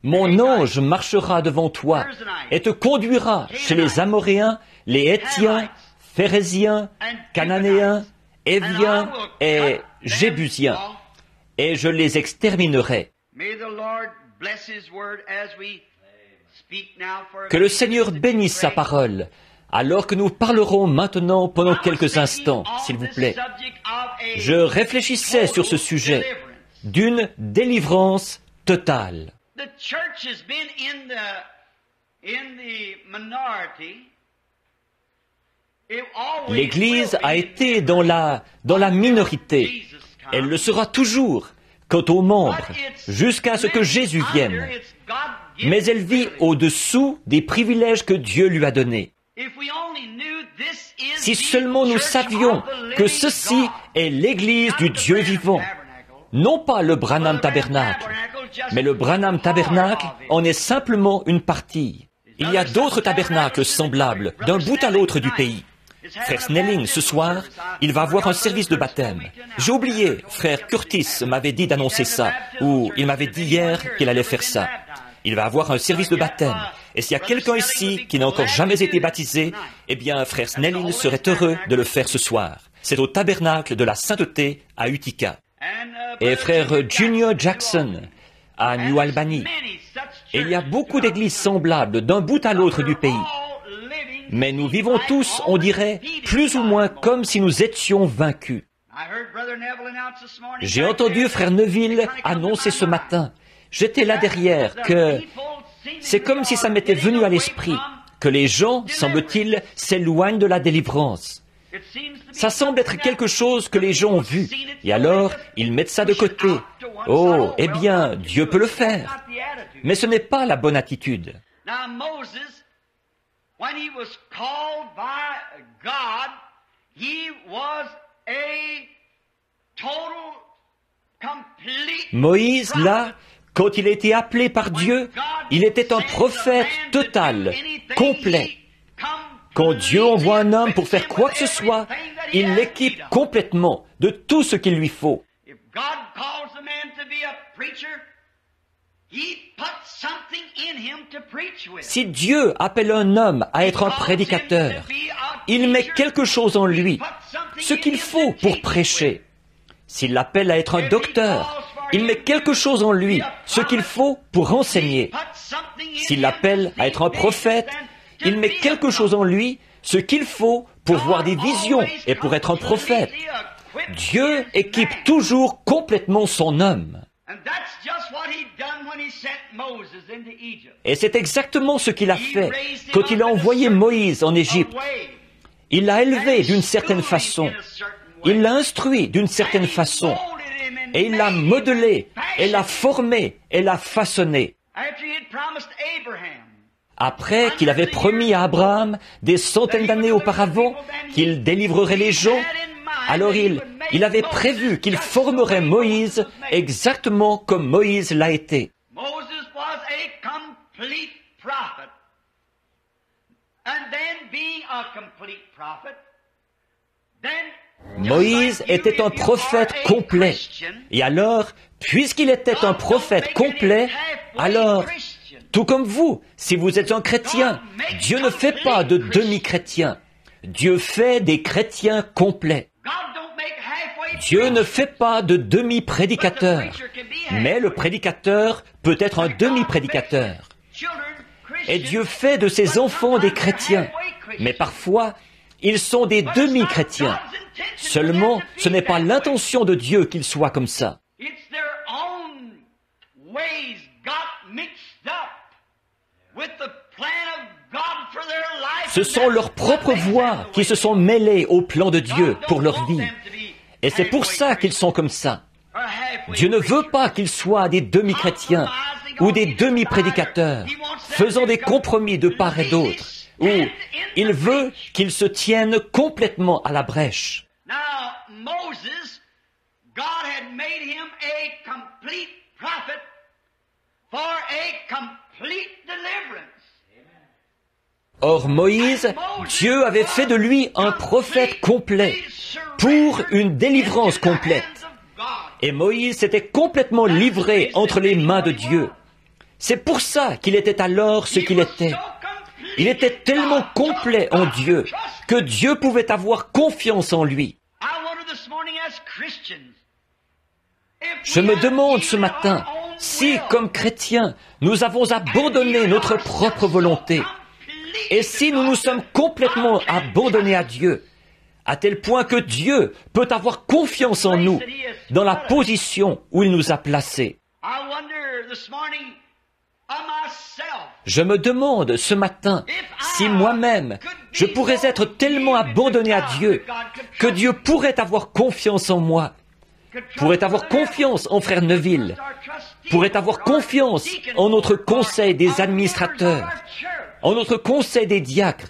Mon ange marchera devant toi et te conduira chez les Amoréens, les Hétiens, Phéréziens, Cananéens, Éviens et Jébusiens, et je les exterminerai. Que le Seigneur bénisse sa parole, alors que nous parlerons maintenant pendant quelques instants, s'il vous plaît. Je réfléchissais sur ce sujet d'une délivrance totale. L'Église a été dans la minorité. Elle le sera toujours quant aux membres, jusqu'à ce que Jésus vienne. Mais elle vit au-dessous des privilèges que Dieu lui a donnés. Si seulement nous savions que ceci est l'Église du Dieu vivant, non pas le Branham Tabernacle, mais le Branham Tabernacle en est simplement une partie. Il y a d'autres tabernacles semblables d'un bout à l'autre du pays. Frère Snelling, ce soir, il va avoir un service de baptême. J'ai oublié, frère Curtis m'avait dit d'annoncer ça, ou il m'avait dit hier qu'il allait faire ça. Il va avoir un service de baptême. Et s'il y a quelqu'un ici qui n'a encore jamais été baptisé, eh bien, frère Snelling serait heureux de le faire ce soir. C'est au tabernacle de la sainteté à Utica. Et frère Junior Jackson à New Albany. Et il y a beaucoup d'églises semblables d'un bout à l'autre du pays. Mais nous vivons tous, on dirait, plus ou moins comme si nous étions vaincus. J'ai entendu frère Neville annoncer ce matin, j'étais là derrière, que c'est comme si ça m'était venu à l'esprit, que les gens, semble-t-il, s'éloignent de la délivrance. Ça semble être quelque chose que les gens ont vu, et alors ils mettent ça de côté. Oh, eh bien, Dieu peut le faire. Mais ce n'est pas la bonne attitude. When he was called by God, he was a total, complete Moïse, là, quand il a été appelé par Dieu, il était un prophète total, complet. Quand Dieu envoie un homme pour faire quoi que ce soit, il l'équipe complètement de tout ce qu'il lui faut. Si Dieu appelle un homme à être un prédicateur, il met quelque chose en lui, ce qu'il faut pour prêcher. S'il l'appelle à être un docteur, il met quelque chose en lui, ce qu'il faut pour enseigner. S'il l'appelle à être un prophète, il met quelque chose en lui, ce qu'il faut pour voir des visions et pour être un prophète. Dieu équipe toujours complètement son homme. Et c'est exactement ce qu'il a fait quand il a envoyé Moïse en Égypte. Il l'a élevé d'une certaine façon. Il l'a instruit d'une certaine façon. Et il l'a modelé, et l'a formé, et l'a façonné. Après qu'il avait promis à Abraham, des centaines d'années auparavant, qu'il délivrerait les gens, alors il avait prévu qu'il formerait Moïse exactement comme Moïse l'a été. Moïse était un prophète complet. Et alors, puisqu'il était un prophète complet, alors, tout comme vous, si vous êtes un chrétien, Dieu ne fait pas de demi-chrétiens. Dieu fait des chrétiens complets. Dieu ne fait pas de demi-prédicateur, mais le prédicateur peut être un demi-prédicateur. Et Dieu fait de ses enfants des chrétiens, mais parfois, ils sont des demi-chrétiens. Seulement, ce n'est pas l'intention de Dieu qu'ils soient comme ça. Ce sont leurs propres voies qui se sont mêlées au plan de Dieu pour leur vie. Et c'est pour ça qu'ils sont comme ça. Dieu ne veut pas qu'ils soient des demi-chrétiens ou des demi-prédicateurs, faisant des compromis de part et d'autre, ou il veut qu'ils se tiennent complètement à la brèche. Or Moïse, Dieu avait fait de lui un prophète complet pour une délivrance complète. Et Moïse s'était complètement livré entre les mains de Dieu. C'est pour ça qu'il était alors ce qu'il était. Il était tellement complet en Dieu que Dieu pouvait avoir confiance en lui. Je me demande ce matin si, comme chrétiens, nous avons abandonné notre propre volonté et si nous nous sommes complètement abandonnés à Dieu, à tel point que Dieu peut avoir confiance en nous dans la position où il nous a placés. Je me demande ce matin si moi-même je pourrais être tellement abandonné à Dieu que Dieu pourrait avoir confiance en moi, pourrait avoir confiance en frère Neville, pourrait avoir confiance en notre conseil des administrateurs, en notre conseil des diacres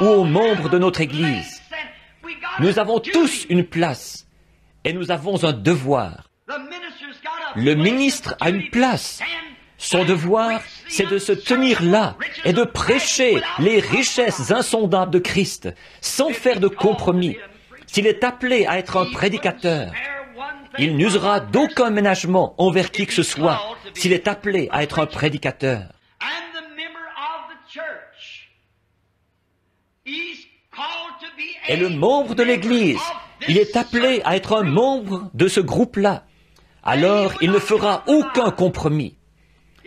ou aux membres de notre Église. Nous avons tous une place et nous avons un devoir. Le ministre a une place. Son devoir, c'est de se tenir là et de prêcher les richesses insondables de Christ, sans faire de compromis. S'il est appelé à être un prédicateur, il n'usera d'aucun ménagement envers qui que ce soit s'il est appelé à être un prédicateur. Et le membre de l'Église, il est appelé à être un membre de ce groupe-là. Alors, il ne fera aucun compromis.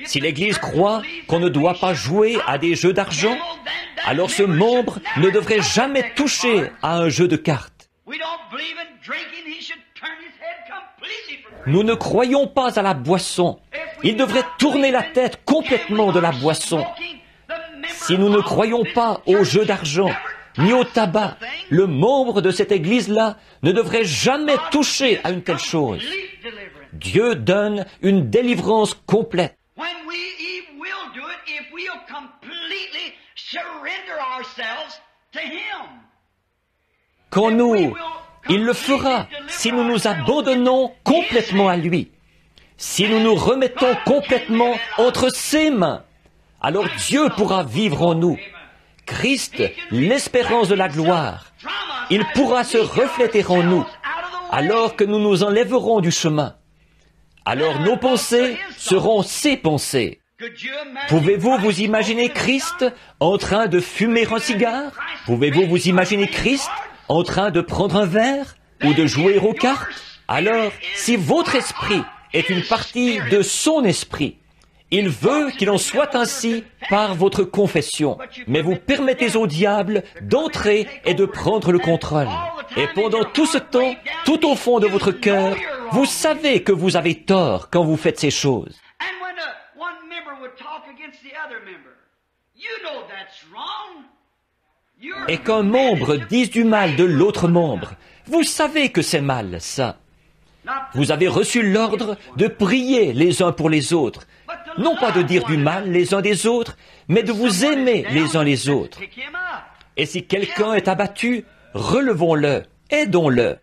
Si l'Église croit qu'on ne doit pas jouer à des jeux d'argent, alors ce membre ne devrait jamais toucher à un jeu de cartes. Nous ne croyons pas à la boisson. Il devrait tourner la tête complètement de la boisson. Si nous ne croyons pas au jeu d'argent, ni au tabac, le membre de cette Église-là ne devrait jamais toucher à une telle chose. Dieu donne une délivrance complète. Quand il le fera si nous nous abandonnons complètement à lui, si nous nous remettons complètement entre ses mains, alors Dieu pourra vivre en nous. Christ, l'espérance de la gloire, il pourra se refléter en nous, alors que nous nous enlèverons du chemin. Alors nos pensées seront ses pensées. Pouvez-vous vous imaginer Christ en train de fumer un cigare? Pouvez-vous vous imaginer Christ en train de prendre un verre ou de jouer aux cartes? Alors, si votre esprit est une partie de son esprit, il veut qu'il en soit ainsi par votre confession. Mais vous permettez au diable d'entrer et de prendre le contrôle. Et pendant tout ce temps, tout au fond de votre cœur, vous savez que vous avez tort quand vous faites ces choses. Et qu'un membre dise du mal de l'autre membre, vous savez que c'est mal, ça. Vous avez reçu l'ordre de prier les uns pour les autres, non pas de dire du mal les uns des autres, mais de vous aimer les uns les autres. Et si quelqu'un est abattu, relevons-le, aidons-le.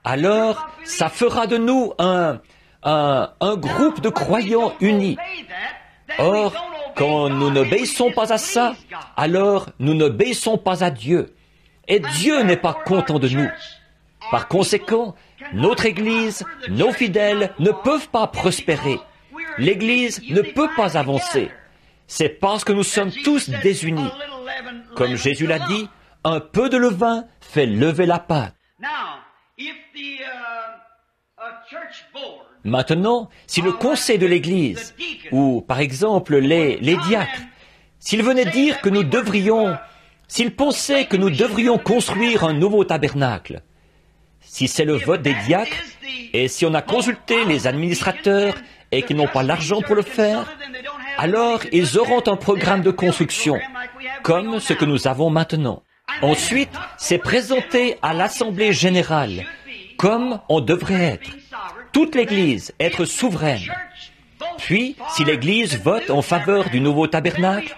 Alors, ça fera de nous un groupe de croyants unis. Or, quand nous n'obéissons pas à ça, alors nous n'obéissons pas à Dieu. Et Dieu n'est pas content de nous. Par conséquent, notre Église, nos fidèles ne peuvent pas prospérer. L'Église ne peut pas avancer. C'est parce que nous sommes tous désunis. Comme Jésus l'a dit, Un peu de levain fait lever la pâte. Maintenant, si le conseil de l'Église, ou par exemple les diacres, s'ils venaient dire que nous devrions, s'ils pensaient que nous devrions construire un nouveau tabernacle, si c'est le vote des diacres, et si on a consulté les administrateurs et qu'ils n'ont pas l'argent pour le faire, alors ils auront un programme de construction, comme ce que nous avons maintenant. Ensuite, c'est présenté à l'Assemblée générale, comme on devrait être. Toute l'Église être souveraine. Puis, si l'Église vote en faveur du nouveau tabernacle,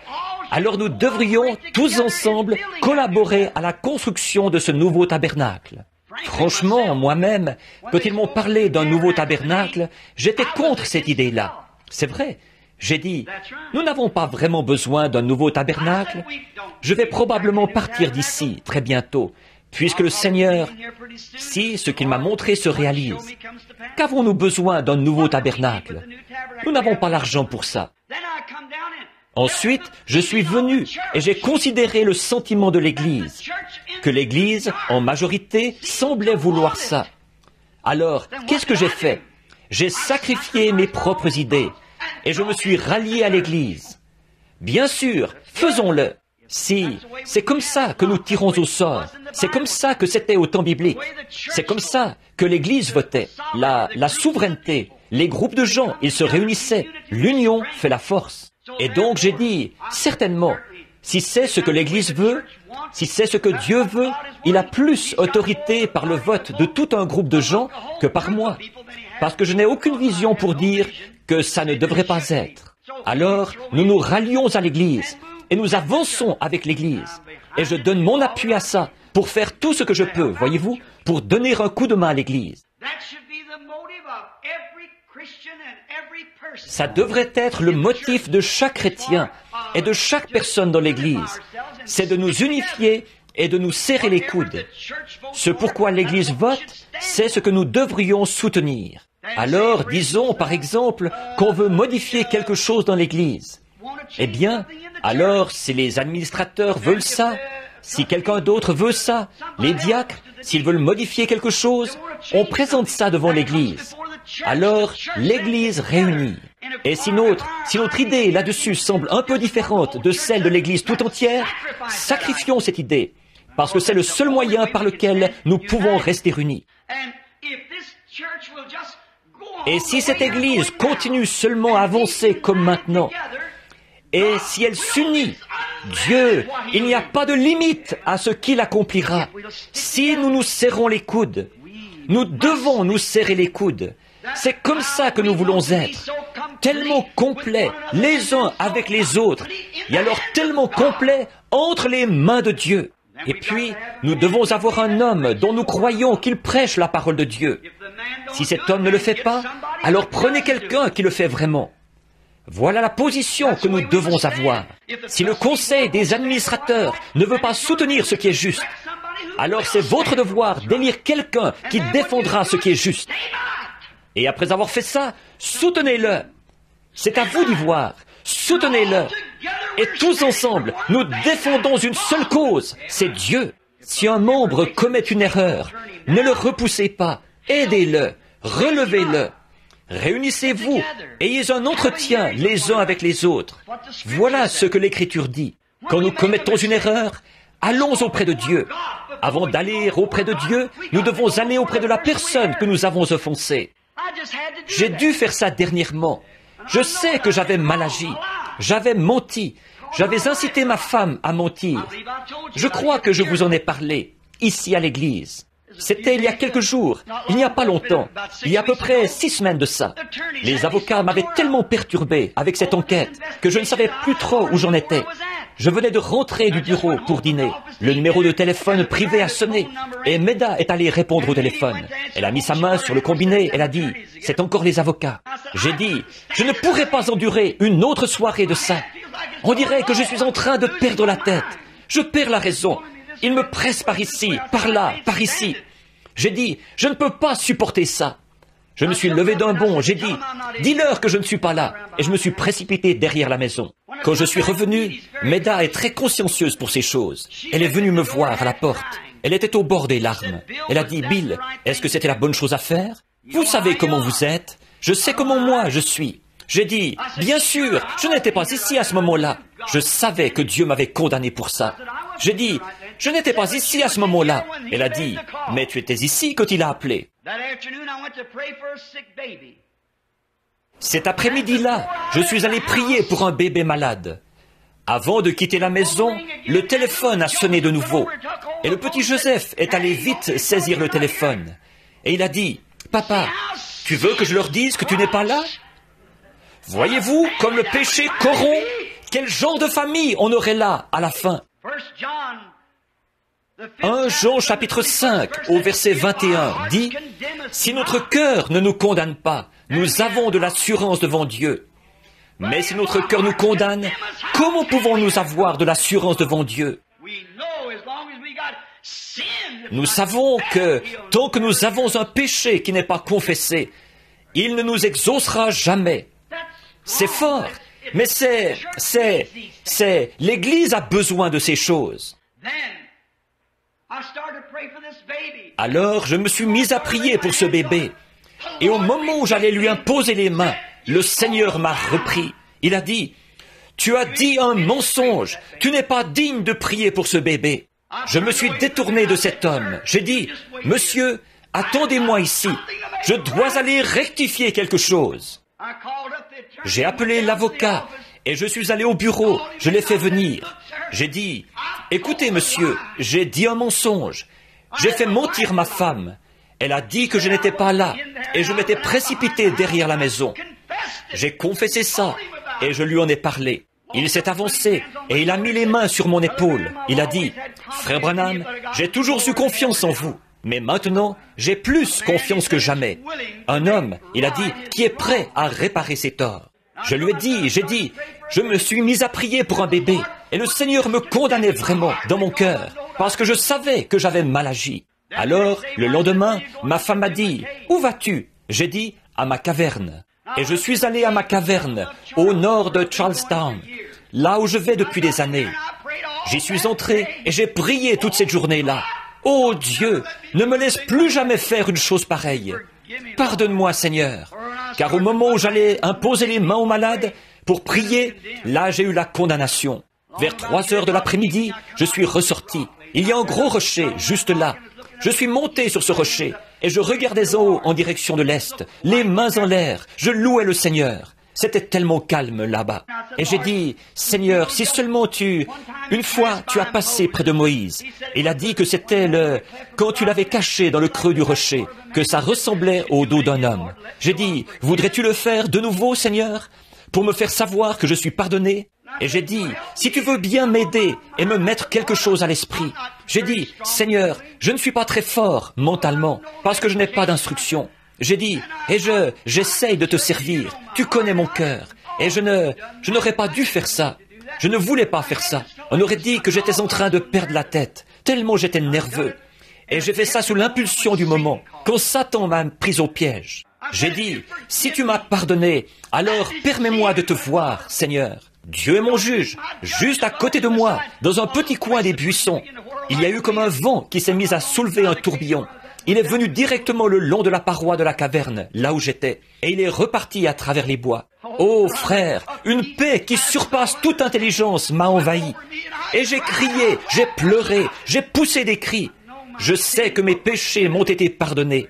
alors nous devrions tous ensemble collaborer à la construction de ce nouveau tabernacle. Franchement, moi-même, quand ils m'ont parlé d'un nouveau tabernacle, j'étais contre cette idée-là. C'est vrai. J'ai dit, nous n'avons pas vraiment besoin d'un nouveau tabernacle. Je vais probablement partir d'ici très bientôt, puisque le Seigneur, si ce qu'il m'a montré se réalise, qu'avons-nous besoin d'un nouveau tabernacle? Nous n'avons pas l'argent pour ça. Ensuite, je suis venu et j'ai considéré le sentiment de l'Église, que l'Église, en majorité, semblait vouloir ça. Alors, qu'est-ce que j'ai fait? J'ai sacrifié mes propres idées et je me suis rallié à l'Église. Bien sûr, faisons-le. Si, c'est comme ça que nous tirons au sort. C'est comme ça que c'était au temps biblique. C'est comme ça que l'Église votait. La souveraineté, les groupes de gens, ils se réunissaient. L'union fait la force. Et donc j'ai dit, certainement, si c'est ce que l'Église veut, si c'est ce que Dieu veut, il a plus autorité par le vote de tout un groupe de gens que par moi. Parce que je n'ai aucune vision pour dire que ça ne devrait pas être. Alors, nous nous rallions à l'Église et nous avançons avec l'Église. Et je donne mon appui à ça pour faire tout ce que je peux, voyez-vous, pour donner un coup de main à l'Église. Ça devrait être le motif de chaque chrétien et de chaque personne dans l'Église. C'est de nous unifier et de nous serrer les coudes. Ce pourquoi l'Église vote, c'est ce que nous devrions soutenir. Alors, disons par exemple qu'on veut modifier quelque chose dans l'Église. Eh bien, alors si les administrateurs veulent ça, si quelqu'un d'autre veut ça, les diacres, s'ils veulent modifier quelque chose, on présente ça devant l'Église. Alors, l'Église réunit. Et si notre idée là-dessus semble un peu différente de celle de l'Église tout entière, sacrifions cette idée, parce que c'est le seul moyen par lequel nous pouvons rester unis. Et si cette Église continue seulement à avancer comme maintenant, et si elle s'unit, Dieu, il n'y a pas de limite à ce qu'il accomplira. Si nous nous serrons les coudes, nous devons nous serrer les coudes. C'est comme ça que nous voulons être, tellement complets les uns avec les autres, et alors tellement complets entre les mains de Dieu. Et puis, nous devons avoir un homme dont nous croyons qu'il prêche la parole de Dieu. Si cet homme ne le fait pas, alors prenez quelqu'un qui le fait vraiment. Voilà la position que nous devons avoir. Si le conseil des administrateurs ne veut pas soutenir ce qui est juste, alors c'est votre devoir d'élire quelqu'un qui défendra ce qui est juste. Et après avoir fait ça, soutenez-le. C'est à vous d'y voir. Soutenez-le. Et tous ensemble, nous défendons une seule cause, c'est Dieu. Si un membre commet une erreur, ne le repoussez pas. Aidez-le. Relevez-le. Réunissez-vous. Ayez un entretien les uns avec les autres. Voilà ce que l'Écriture dit. Quand nous commettons une erreur, allons auprès de Dieu. Avant d'aller auprès de Dieu, nous devons aller auprès de la personne que nous avons offensée. J'ai dû faire ça dernièrement. Je sais que j'avais mal agi. J'avais menti. J'avais incité ma femme à mentir. Je crois que je vous en ai parlé, ici à l'église. C'était il y a quelques jours, il n'y a pas longtemps, il y a à peu près 6 semaines de ça. Les avocats m'avaient tellement perturbé avec cette enquête que je ne savais plus trop où j'en étais. Je venais de rentrer du bureau pour dîner. Le numéro de téléphone privé a sonné et Meda est allée répondre au téléphone. Elle a mis sa main sur le combiné, elle a dit « C'est encore les avocats ». J'ai dit « Je ne pourrais pas endurer une autre soirée de ça. On dirait que je suis en train de perdre la tête. Je perds la raison. Ils me pressent par ici, par là, par ici. » J'ai dit « Je ne peux pas supporter ça ». Je me suis levé d'un bond, j'ai dit « Dis-leur que je ne suis pas là ». Et je me suis précipité derrière la maison. Quand je suis revenu, Meda est très consciencieuse pour ces choses. Elle est venue me voir à la porte. Elle était au bord des larmes. Elle a dit, « Bill, est-ce que c'était la bonne chose à faire? Vous savez comment vous êtes. Je sais comment moi je suis. » J'ai dit, « Bien sûr, je n'étais pas ici à ce moment-là. Je savais que Dieu m'avait condamné pour ça. » J'ai dit, « Je n'étais pas ici à ce moment-là. » Elle a dit, « Mais tu étais ici quand il a appelé. » Cet après-midi-là, je suis allé prier pour un bébé malade. Avant de quitter la maison, le téléphone a sonné de nouveau. Et le petit Joseph est allé vite saisir le téléphone. Et il a dit, « Papa, tu veux que je leur dise que tu n'es pas là? » Voyez-vous comme le péché corrompt? Quel genre de famille on aurait là à la fin? 1 Jean chapitre 5 au verset 21 dit, « Si notre cœur ne nous condamne pas, nous avons de l'assurance devant Dieu. Mais si notre cœur nous condamne, comment pouvons-nous avoir de l'assurance devant Dieu? » Nous savons que tant que nous avons un péché qui n'est pas confessé, il ne nous exaucera jamais. C'est fort, mais l'Église a besoin de ces choses. Alors, je me suis mis à prier pour ce bébé. Et au moment où j'allais lui imposer les mains, le Seigneur m'a repris. Il a dit, « Tu as dit un mensonge. Tu n'es pas digne de prier pour ce bébé. » Je me suis détourné de cet homme. J'ai dit, « Monsieur, attendez-moi ici. Je dois aller rectifier quelque chose. » J'ai appelé l'avocat et je suis allé au bureau. Je l'ai fait venir. J'ai dit, « Écoutez, monsieur, j'ai dit un mensonge. J'ai fait mentir ma femme. Elle a dit que je n'étais pas là et je m'étais précipité derrière la maison. J'ai confessé ça et je lui en ai parlé. Il s'est avancé et il a mis les mains sur mon épaule. Il a dit, « Frère Branham, j'ai toujours eu confiance en vous. Mais maintenant, j'ai plus confiance que jamais. » Un homme, il a dit, qui est prêt à réparer ses torts. Je lui ai dit, je me suis mis à prier pour un bébé. Et le Seigneur me condamnait vraiment dans mon cœur, parce que je savais que j'avais mal agi. Alors, le lendemain, ma femme m'a dit, « Où vas-tu » J'ai dit, « À ma caverne. » Et je suis allé à ma caverne, au nord de Charlestown, là où je vais depuis des années. J'y suis entré et j'ai prié toute cette journée-là. Oh Dieu, ne me laisse plus jamais faire une chose pareille. Pardonne-moi, Seigneur, car au moment où j'allais imposer les mains aux malades pour prier, là j'ai eu la condamnation. Vers 3 heures de l'après-midi, je suis ressorti. Il y a un gros rocher juste là. Je suis monté sur ce rocher et je regardais en haut en direction de l'est, les mains en l'air. Je louais le Seigneur. C'était tellement calme là-bas. Et j'ai dit, « Seigneur, si seulement une fois, tu as passé près de Moïse. » Il a dit que c'était quand tu l'avais caché dans le creux du rocher, que ça ressemblait au dos d'un homme. J'ai dit, « Voudrais-tu le faire de nouveau, Seigneur, pour me faire savoir que je suis pardonné? » Et j'ai dit, « Si tu veux bien m'aider et me mettre quelque chose à l'esprit. » J'ai dit, « Seigneur, je ne suis pas très fort mentalement, parce que je n'ai pas d'instruction. » J'ai dit, et j'essaye de te servir. Tu connais mon cœur. Et je n'aurais pas dû faire ça. Je ne voulais pas faire ça. On aurait dit que j'étais en train de perdre la tête, tellement j'étais nerveux. Et j'ai fait ça sous l'impulsion du moment, quand Satan m'a pris au piège. J'ai dit, si tu m'as pardonné, alors permets-moi de te voir, Seigneur. Dieu est mon juge, juste à côté de moi, dans un petit coin des buissons. Il y a eu comme un vent qui s'est mis à soulever un tourbillon. Il est venu directement le long de la paroi de la caverne, là où j'étais, et il est reparti à travers les bois. Oh frère, une paix qui surpasse toute intelligence m'a envahi. Et j'ai crié, j'ai pleuré, j'ai poussé des cris. Je sais que mes péchés m'ont été pardonnés.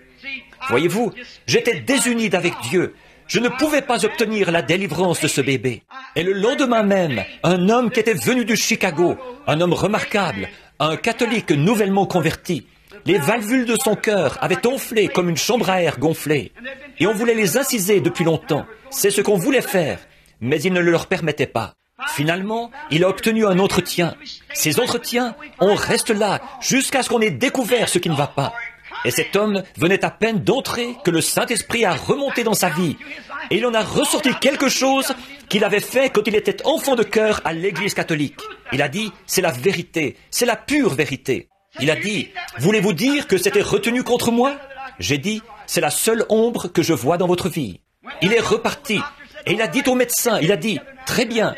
Voyez-vous, j'étais désuni avec Dieu. Je ne pouvais pas obtenir la délivrance de ce bébé. Et le lendemain même, un homme qui était venu de Chicago, un homme remarquable, un catholique nouvellement converti, les valvules de son cœur avaient enflé comme une chambre à air gonflée. Et on voulait les inciser depuis longtemps. C'est ce qu'on voulait faire, mais il ne le leur permettait pas. Finalement, il a obtenu un entretien. Ces entretiens, on reste là jusqu'à ce qu'on ait découvert ce qui ne va pas. Et cet homme venait à peine d'entrer que le Saint-Esprit a remonté dans sa vie. Et il en a ressorti quelque chose qu'il avait fait quand il était enfant de cœur à l'Église catholique. Il a dit, c'est la vérité, c'est la pure vérité. Il a dit, voulez-vous dire que c'était retenu contre moi? J'ai dit, c'est la seule ombre que je vois dans votre vie. Il est reparti et il a dit au médecin, il a dit, très bien,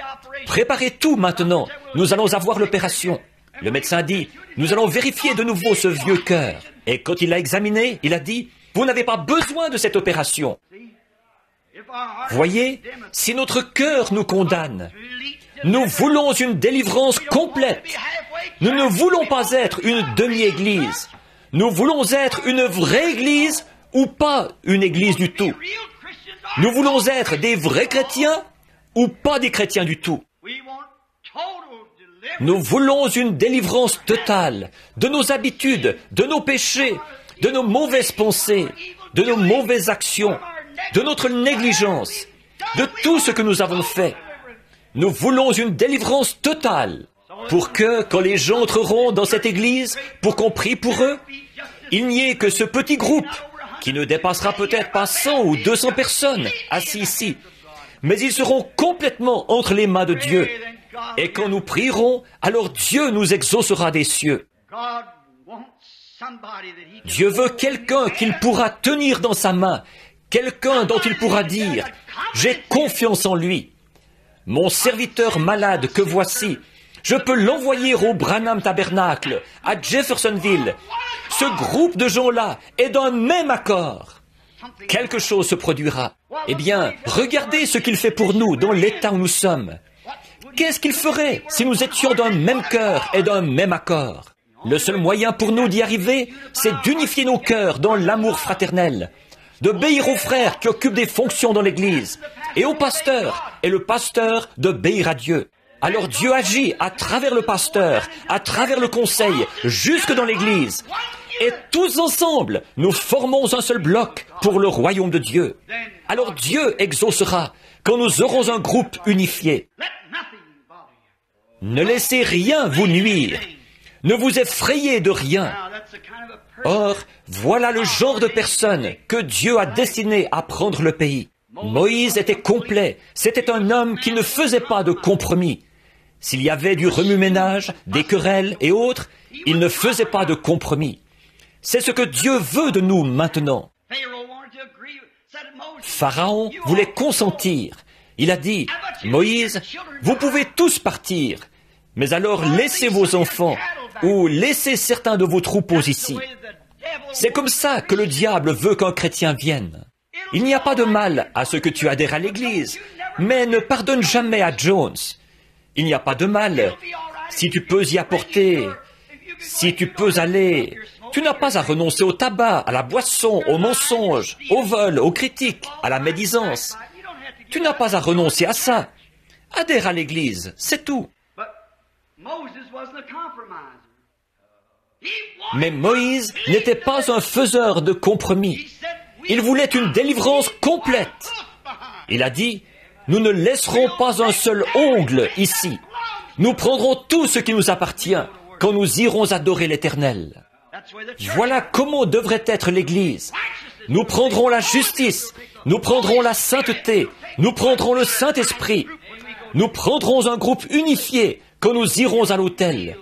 préparez tout maintenant, nous allons avoir l'opération. Le médecin dit, nous allons vérifier de nouveau ce vieux cœur. Et quand il l'a examiné, il a dit, vous n'avez pas besoin de cette opération. Voyez, si notre cœur nous condamne, nous voulons une délivrance complète. Nous ne voulons pas être une demi-église. Nous voulons être une vraie église ou pas une église du tout. Nous voulons être des vrais chrétiens ou pas des chrétiens du tout. Nous voulons une délivrance totale de nos habitudes, de nos péchés, de nos mauvaises pensées, de nos mauvaises actions, de notre négligence, de tout ce que nous avons fait. Nous voulons une délivrance totale pour que, quand les gens entreront dans cette église, pour qu'on prie pour eux, il n'y ait que ce petit groupe qui ne dépassera peut-être pas 100 ou 200 personnes assis ici, mais ils seront complètement entre les mains de Dieu. Et quand nous prierons, alors Dieu nous exaucera des cieux. Dieu veut quelqu'un qu'il pourra tenir dans sa main, quelqu'un dont il pourra dire, « J'ai confiance en lui. Mon serviteur malade que voici, je peux l'envoyer au Branham Tabernacle, à Jeffersonville. Ce groupe de gens-là est d'un même accord. Quelque chose se produira. Eh bien, regardez ce qu'il fait pour nous dans l'état où nous sommes. Qu'est-ce qu'il ferait si nous étions d'un même cœur et d'un même accord? Le seul moyen pour nous d'y arriver, c'est d'unifier nos cœurs dans l'amour fraternel, d'obéir aux frères qui occupent des fonctions dans l'Église, et au pasteur, et le pasteur d'obéir à Dieu. Alors Dieu agit à travers le pasteur, à travers le conseil, jusque dans l'Église. Et tous ensemble, nous formons un seul bloc pour le royaume de Dieu. Alors Dieu exaucera quand nous aurons un groupe unifié. Ne laissez rien vous nuire. Ne vous effrayez de rien. Or, voilà le genre de personne que Dieu a destiné à prendre le pays. Moïse était complet. C'était un homme qui ne faisait pas de compromis. S'il y avait du remue-ménage, des querelles et autres, il ne faisait pas de compromis. C'est ce que Dieu veut de nous maintenant. Pharaon voulait consentir. Il a dit, « Moïse, vous pouvez tous partir, mais alors laissez vos enfants ou laissez certains de vos troupeaux ici. » C'est comme ça que le diable veut qu'un chrétien vienne. Il n'y a pas de mal à ce que tu adhères à l'Église, mais ne pardonne jamais à Jones. Il n'y a pas de mal si tu peux y apporter, si tu peux aller. Tu n'as pas à renoncer au tabac, à la boisson, au mensonge, au vol, aux critiques, à la médisance. Tu n'as pas à renoncer à ça. Adhère à l'Église, c'est tout. Mais Moïse n'était pas un faiseur de compromis. Il voulait une délivrance complète. Il a dit, « Nous ne laisserons pas un seul ongle ici. Nous prendrons tout ce qui nous appartient quand nous irons adorer l'Éternel. » Voilà comment devrait être l'Église. Nous prendrons la justice, nous prendrons la sainteté, nous prendrons le Saint-Esprit. Nous prendrons un groupe unifié quand nous irons à l'autel.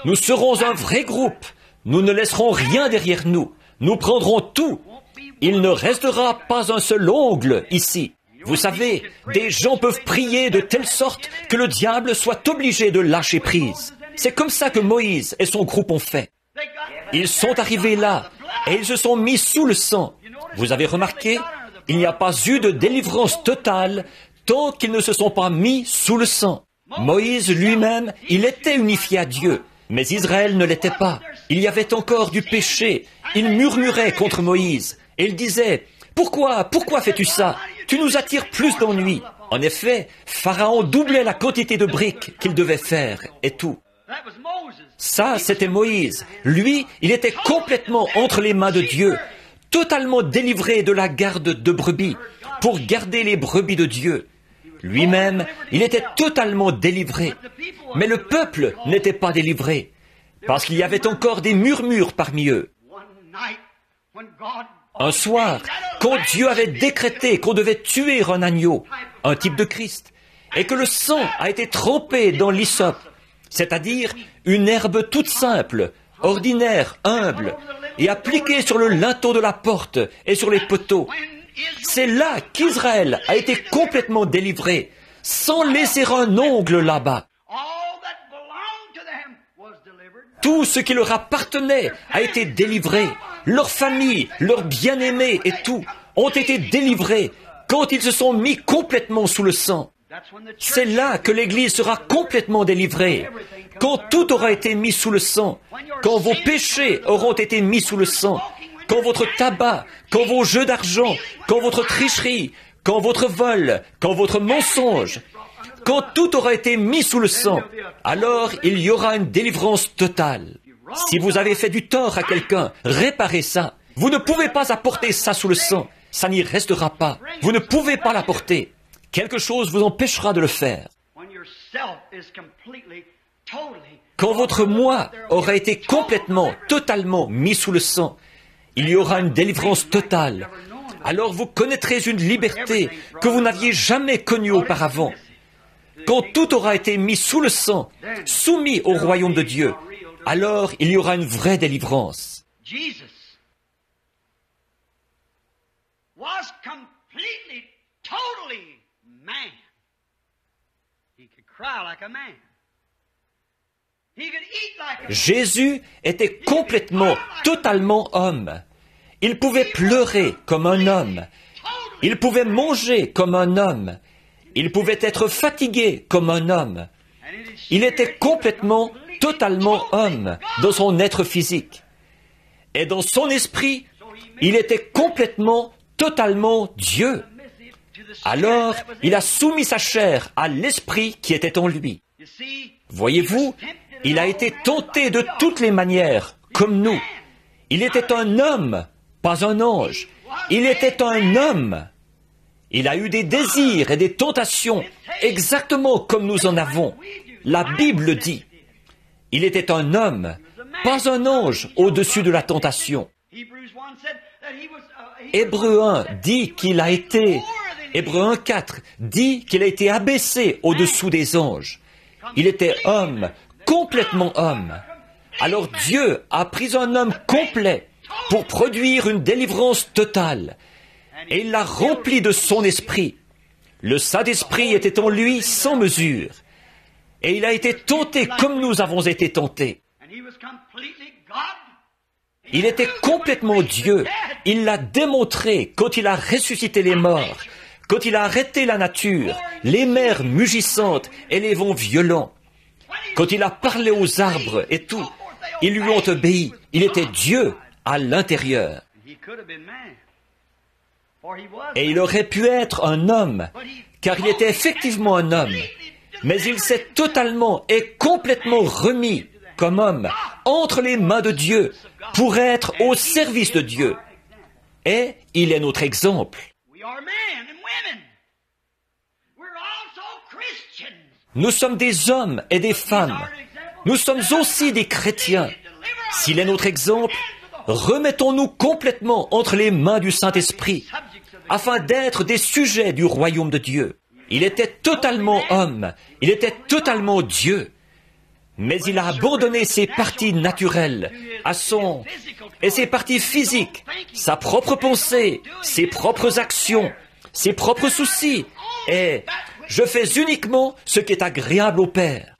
Nous serons un vrai groupe. Nous ne laisserons rien derrière nous. Nous prendrons tout. Il ne restera pas un seul ongle ici. Vous savez, des gens peuvent prier de telle sorte que le diable soit obligé de lâcher prise. C'est comme ça que Moïse et son groupe ont fait. Ils sont arrivés là et ils se sont mis sous le sang. Vous avez remarqué, il n'y a pas eu de délivrance totale tant qu'ils ne se sont pas mis sous le sang. Moïse lui-même, il était unifié à Dieu, mais Israël ne l'était pas. Il y avait encore du péché. Il murmurait contre Moïse et il disait, « Pourquoi fais-tu ça? Tu nous attires plus d'ennuis. » En effet, Pharaon doublait la quantité de briques qu'il devait faire et tout. Ça, c'était Moïse. Lui, il était complètement entre les mains de Dieu, totalement délivré de la garde de brebis, pour garder les brebis de Dieu. Lui-même, il était totalement délivré. Mais le peuple n'était pas délivré, parce qu'il y avait encore des murmures parmi eux. Un soir, quand Dieu avait décrété qu'on devait tuer un agneau, un type de Christ, et que le sang a été trempé dans l'hysope, c'est-à-dire une herbe toute simple, ordinaire, humble, et appliquée sur le linteau de la porte et sur les poteaux. C'est là qu'Israël a été complètement délivré. sans laisser un ongle là-bas. Tout ce qui leur appartenait a été délivré. Leur famille, leurs bien-aimés et tout ont été délivrés quand ils se sont mis complètement sous le sang. C'est là que l'Église sera complètement délivrée. Quand tout aura été mis sous le sang, quand vos péchés auront été mis sous le sang, quand votre tabac, quand vos jeux d'argent, quand votre tricherie, quand votre vol, quand votre mensonge, quand tout aura été mis sous le sang, alors il y aura une délivrance totale. Si vous avez fait du tort à quelqu'un, réparez ça. Vous ne pouvez pas apporter ça sous le sang. Ça n'y restera pas. Vous ne pouvez pas l'apporter. Quelque chose vous empêchera de le faire. Quand votre moi aura été complètement, totalement mis sous le sang, il y aura une délivrance totale. Alors vous connaîtrez une liberté que vous n'aviez jamais connue auparavant. Quand tout aura été mis sous le sang, soumis au royaume de Dieu, alors il y aura une vraie délivrance. Jesus was completely, totally man. He could cry like a man. He could eat like a man. Jésus était complètement, totalement homme. Il pouvait pleurer comme un homme. Il pouvait manger comme un homme. Il pouvait être fatigué comme un homme. Il était complètement, totalement homme dans son être physique. Et dans son esprit, il était complètement, totalement Dieu. Alors, il a soumis sa chair à l'esprit qui était en lui. Voyez-vous, il a été tenté de toutes les manières, comme nous. Il était un homme, pas un ange. Il était un homme. Il a eu des désirs et des tentations, exactement comme nous en avons. La Bible dit, il était un homme, pas un ange au-dessus de la tentation. Hébreu 1 dit qu'il a été, Hébreu 1:4 dit qu'il a été abaissé au-dessous des anges. Il était homme, complètement homme. Alors Dieu a pris un homme complet pour produire une délivrance totale. Et il l'a rempli de son esprit. Le Saint-Esprit était en lui sans mesure. Et il a été tenté comme nous avons été tentés. Il était complètement Dieu. Il l'a démontré quand il a ressuscité les morts, quand il a arrêté la nature, les mers mugissantes et les vents violents, quand il a parlé aux arbres et tout. Ils lui ont obéi. Il était Dieu à l'intérieur. Et il aurait pu être un homme, car il était effectivement un homme. Mais il s'est totalement et complètement remis comme homme entre les mains de Dieu pour être au service de Dieu. Et il est notre exemple. Nous sommes des hommes et des femmes. Nous sommes aussi des chrétiens. S'il est notre exemple, remettons-nous complètement entre les mains du Saint-Esprit, afin d'être des sujets du royaume de Dieu. Il était totalement homme, il était totalement Dieu, mais il a abandonné ses parties naturelles et ses parties physiques, sa propre pensée, ses propres actions, ses propres soucis, et je fais uniquement ce qui est agréable au Père.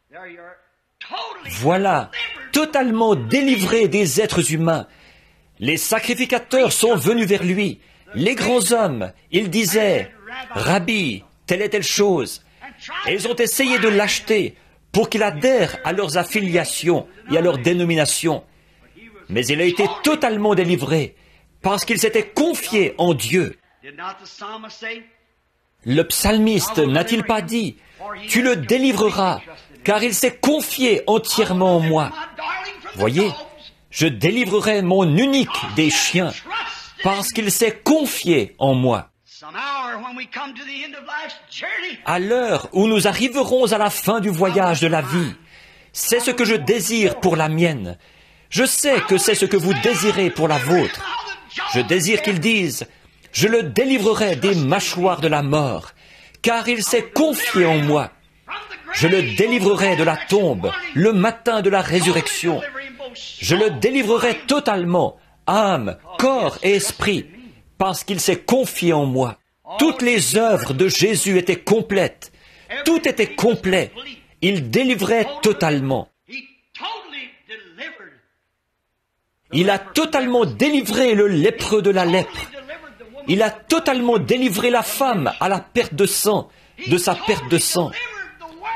Voilà, totalement délivré des êtres humains. Les sacrificateurs sont venus vers lui. Les grands hommes, ils disaient, « Rabbi, telle et telle chose. » Et ils ont essayé de l'acheter pour qu'il adhère à leurs affiliations et à leur dénomination. Mais il a été totalement délivré parce qu'il s'était confié en Dieu. Le psalmiste n'a-t-il pas dit, « Tu le délivreras, car il s'est confié entièrement en moi. » Voyez, je délivrerai mon unique des chiens, parce qu'il s'est confié en moi. À l'heure où nous arriverons à la fin du voyage de la vie, c'est ce que je désire pour la mienne. Je sais que c'est ce que vous désirez pour la vôtre. Je désire qu'ils disent, « Je le délivrerai des mâchoires de la mort, car il s'est confié en moi. Je le délivrerai de la tombe, le matin de la résurrection. Je le délivrerai totalement, âme, corps et esprit, parce qu'il s'est confié en moi. » Toutes les œuvres de Jésus étaient complètes. Tout était complet. Il délivrait totalement. Il a totalement délivré le lépreux de la lèpre. Il a totalement délivré la femme à la perte de sang, de sa perte de sang.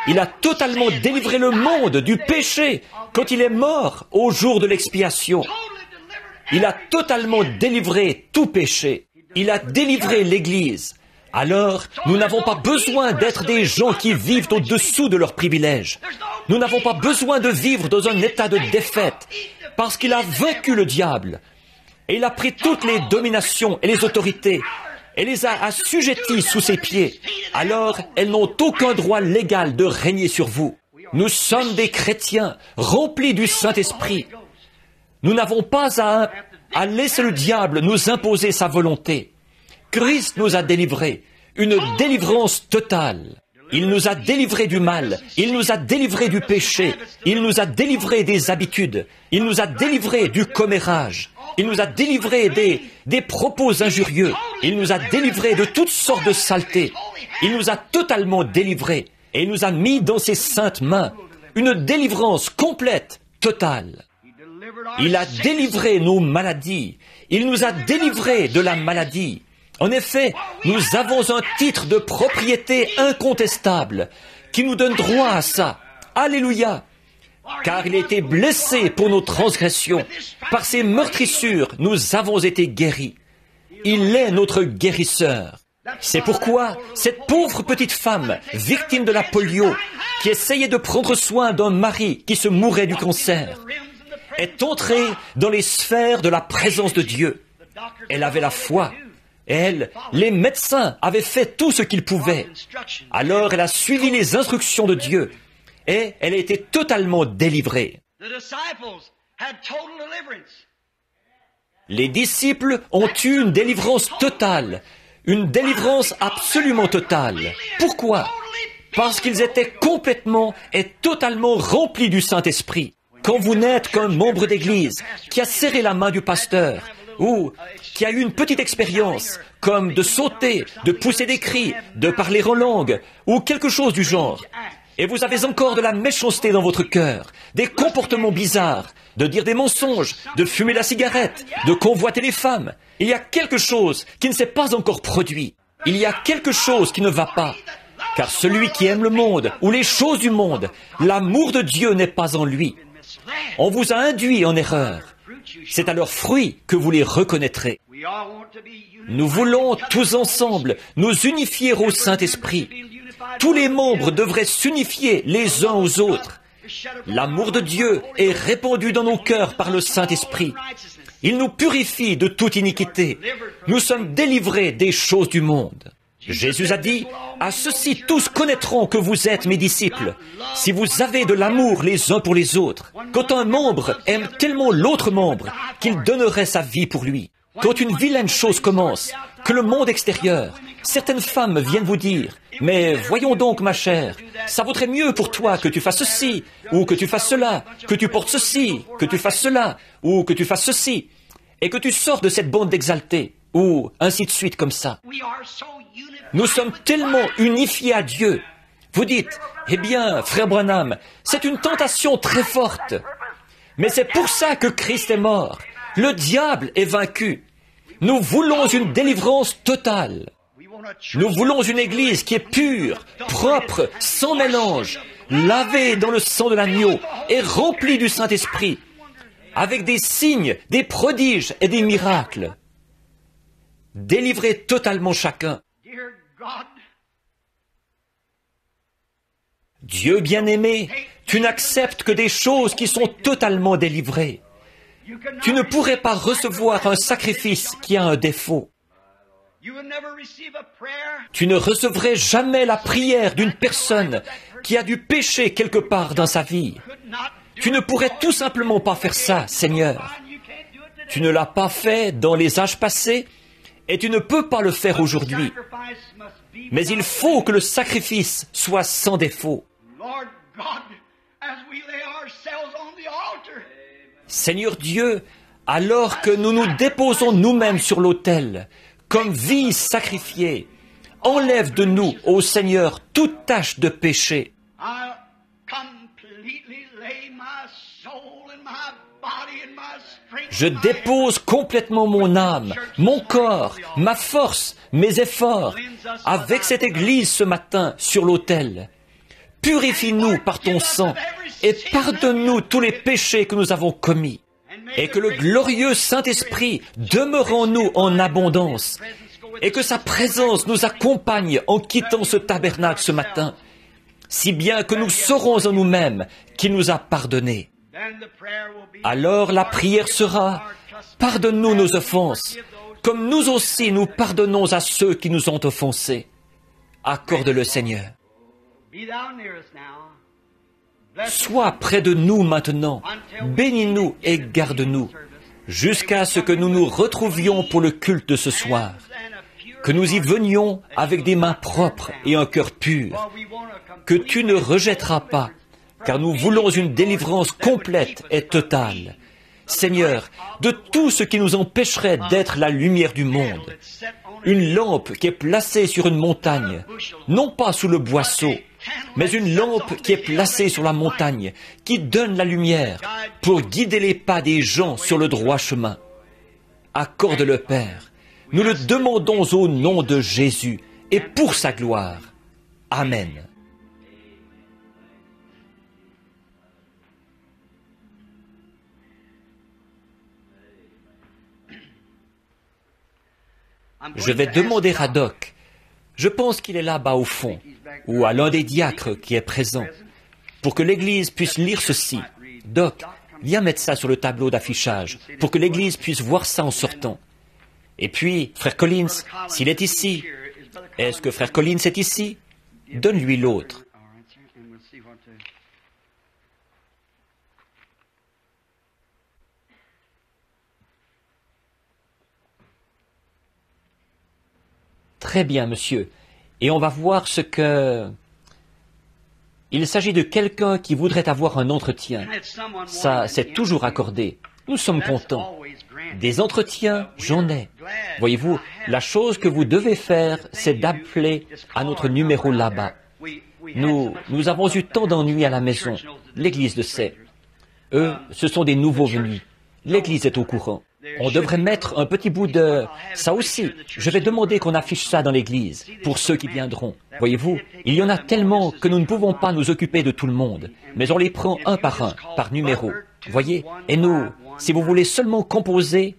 Il a totalement délivré le monde du péché quand il est mort au jour de l'expiation. Il a totalement délivré tout péché. Il a délivré l'Église. Alors, nous n'avons pas besoin d'être des gens qui vivent au-dessous de leurs privilèges. Nous n'avons pas besoin de vivre dans un état de défaite, parce qu'il a vaincu le diable. Et il a pris toutes les dominations et les autorités, et les a assujetties sous ses pieds. Alors, elles n'ont aucun droit légal de régner sur vous. Nous sommes des chrétiens remplis du Saint-Esprit. Nous n'avons pas à laisser le diable nous imposer sa volonté. Christ nous a délivrés, une délivrance totale. Il nous a délivrés du mal, il nous a délivrés du péché, il nous a délivrés des habitudes, il nous a délivrés du commérage, il nous a délivrés des propos injurieux, il nous a délivrés de toutes sortes de saletés. Il nous a totalement délivrés et il nous a mis dans ses saintes mains une délivrance complète, totale. Il a délivré nos maladies, il nous a délivrés de la maladie. En effet, nous avons un titre de propriété incontestable qui nous donne droit à ça. Alléluia! Car il a été blessé pour nos transgressions. Par ses meurtrissures, nous avons été guéris. Il est notre guérisseur. C'est pourquoi cette pauvre petite femme, victime de la polio, qui essayait de prendre soin d'un mari qui se mourait du cancer, est entrée dans les sphères de la présence de Dieu. Elle avait la foi. Elle, les médecins avaient fait tout ce qu'ils pouvaient. Alors elle a suivi les instructions de Dieu et elle a été totalement délivrée. Les disciples ont eu une délivrance totale, une délivrance absolument totale. Pourquoi? Parce qu'ils étaient complètement et totalement remplis du Saint-Esprit. Quand vous n'êtes qu'un membre d'église qui a serré la main du pasteur, ou qui a eu une petite expérience, comme de sauter, de pousser des cris, de parler en langue, ou quelque chose du genre, et vous avez encore de la méchanceté dans votre cœur, des comportements bizarres, de dire des mensonges, de fumer la cigarette, de convoiter les femmes, il y a quelque chose qui ne s'est pas encore produit. Il y a quelque chose qui ne va pas. Car celui qui aime le monde, ou les choses du monde, l'amour de Dieu n'est pas en lui. On vous a induit en erreur. C'est à leurs fruits que vous les reconnaîtrez. Nous voulons tous ensemble nous unifier au Saint-Esprit. Tous les membres devraient s'unifier les uns aux autres. L'amour de Dieu est répandu dans nos cœurs par le Saint-Esprit. Il nous purifie de toute iniquité. Nous sommes délivrés des choses du monde. Jésus a dit, « À ceux-ci tous connaîtront que vous êtes mes disciples, si vous avez de l'amour les uns pour les autres. » Quand un membre aime tellement l'autre membre qu'il donnerait sa vie pour lui. Quand une vilaine chose commence, que le monde extérieur, certaines femmes viennent vous dire, « Mais voyons donc ma chère, ça vaudrait mieux pour toi que tu fasses ceci, ou que tu fasses cela, que tu portes ceci, que tu fasses cela, ou que tu fasses ceci, et que tu sors de cette bande d'exaltés. » Ou ainsi de suite comme ça. Nous sommes tellement unifiés à Dieu. Vous dites, eh bien, frère Branham, c'est une tentation très forte. Mais c'est pour ça que Christ est mort. Le diable est vaincu. Nous voulons une délivrance totale. Nous voulons une église qui est pure, propre, sans mélange, lavée dans le sang de l'agneau et remplie du Saint-Esprit, avec des signes, des prodiges et des miracles. Délivrez totalement chacun. Dieu bien-aimé, tu n'acceptes que des choses qui sont totalement délivrées. Tu ne pourrais pas recevoir un sacrifice qui a un défaut. Tu ne recevrais jamais la prière d'une personne qui a du péché quelque part dans sa vie. Tu ne pourrais tout simplement pas faire ça, Seigneur. Tu ne l'as pas fait dans les âges passés, et tu ne peux pas le faire aujourd'hui. Mais il faut que le sacrifice soit sans défaut. Seigneur Dieu, alors que nous nous déposons nous-mêmes sur l'autel, comme vie sacrifiée, enlève de nous, ô Seigneur, toute tache de péché. I completely lay my soul and my body and my strength. Je dépose complètement mon âme, mon corps, ma force, mes efforts, avec cette Église ce matin sur l'autel. Purifie-nous par ton sang et pardonne-nous tous les péchés que nous avons commis. Et que le glorieux Saint-Esprit demeure en nous en abondance. Et que sa présence nous accompagne en quittant ce tabernacle ce matin. Si bien que nous saurons en nous-mêmes qu'il nous a pardonnés. Alors la prière sera, pardonne-nous nos offenses, comme nous aussi nous pardonnons à ceux qui nous ont offensés. Accorde-le Seigneur. Sois près de nous maintenant, bénis-nous et garde-nous, jusqu'à ce que nous nous retrouvions pour le culte de ce soir, que nous y venions avec des mains propres et un cœur pur, que tu ne rejetteras pas, car nous voulons une délivrance complète et totale. Seigneur, de tout ce qui nous empêcherait d'être la lumière du monde, une lampe qui est placée sur une montagne, non pas sous le boisseau, mais une lampe qui est placée sur la montagne, qui donne la lumière pour guider les pas des gens sur le droit chemin. Accorde-le, Père. Nous le demandons au nom de Jésus et pour sa gloire. Amen. Je vais demander à Doc, je pense qu'il est là-bas au fond, ou à l'un des diacres qui est présent, pour que l'Église puisse lire ceci. Doc, viens mettre ça sur le tableau d'affichage, pour que l'Église puisse voir ça en sortant. Et puis, Frère Collins, s'il est ici, est-ce que Frère Collins est ici? Donne-lui l'autre. Très bien, monsieur. Et on va voir ce que... Il s'agit de quelqu'un qui voudrait avoir un entretien. Ça, c'est toujours accordé. Nous sommes contents. Des entretiens, j'en ai. Voyez-vous, la chose que vous devez faire, c'est d'appeler à notre numéro là-bas. Nous avons eu tant d'ennuis à la maison. L'Église le sait. Eux, ce sont des nouveaux venus. L'Église est au courant. On devrait mettre un petit bout de... Ça aussi, je vais demander qu'on affiche ça dans l'église, pour ceux qui viendront. Voyez-vous, il y en a tellement que nous ne pouvons pas nous occuper de tout le monde, mais on les prend un, par numéro. Voyez, et nous, si vous voulez seulement composer,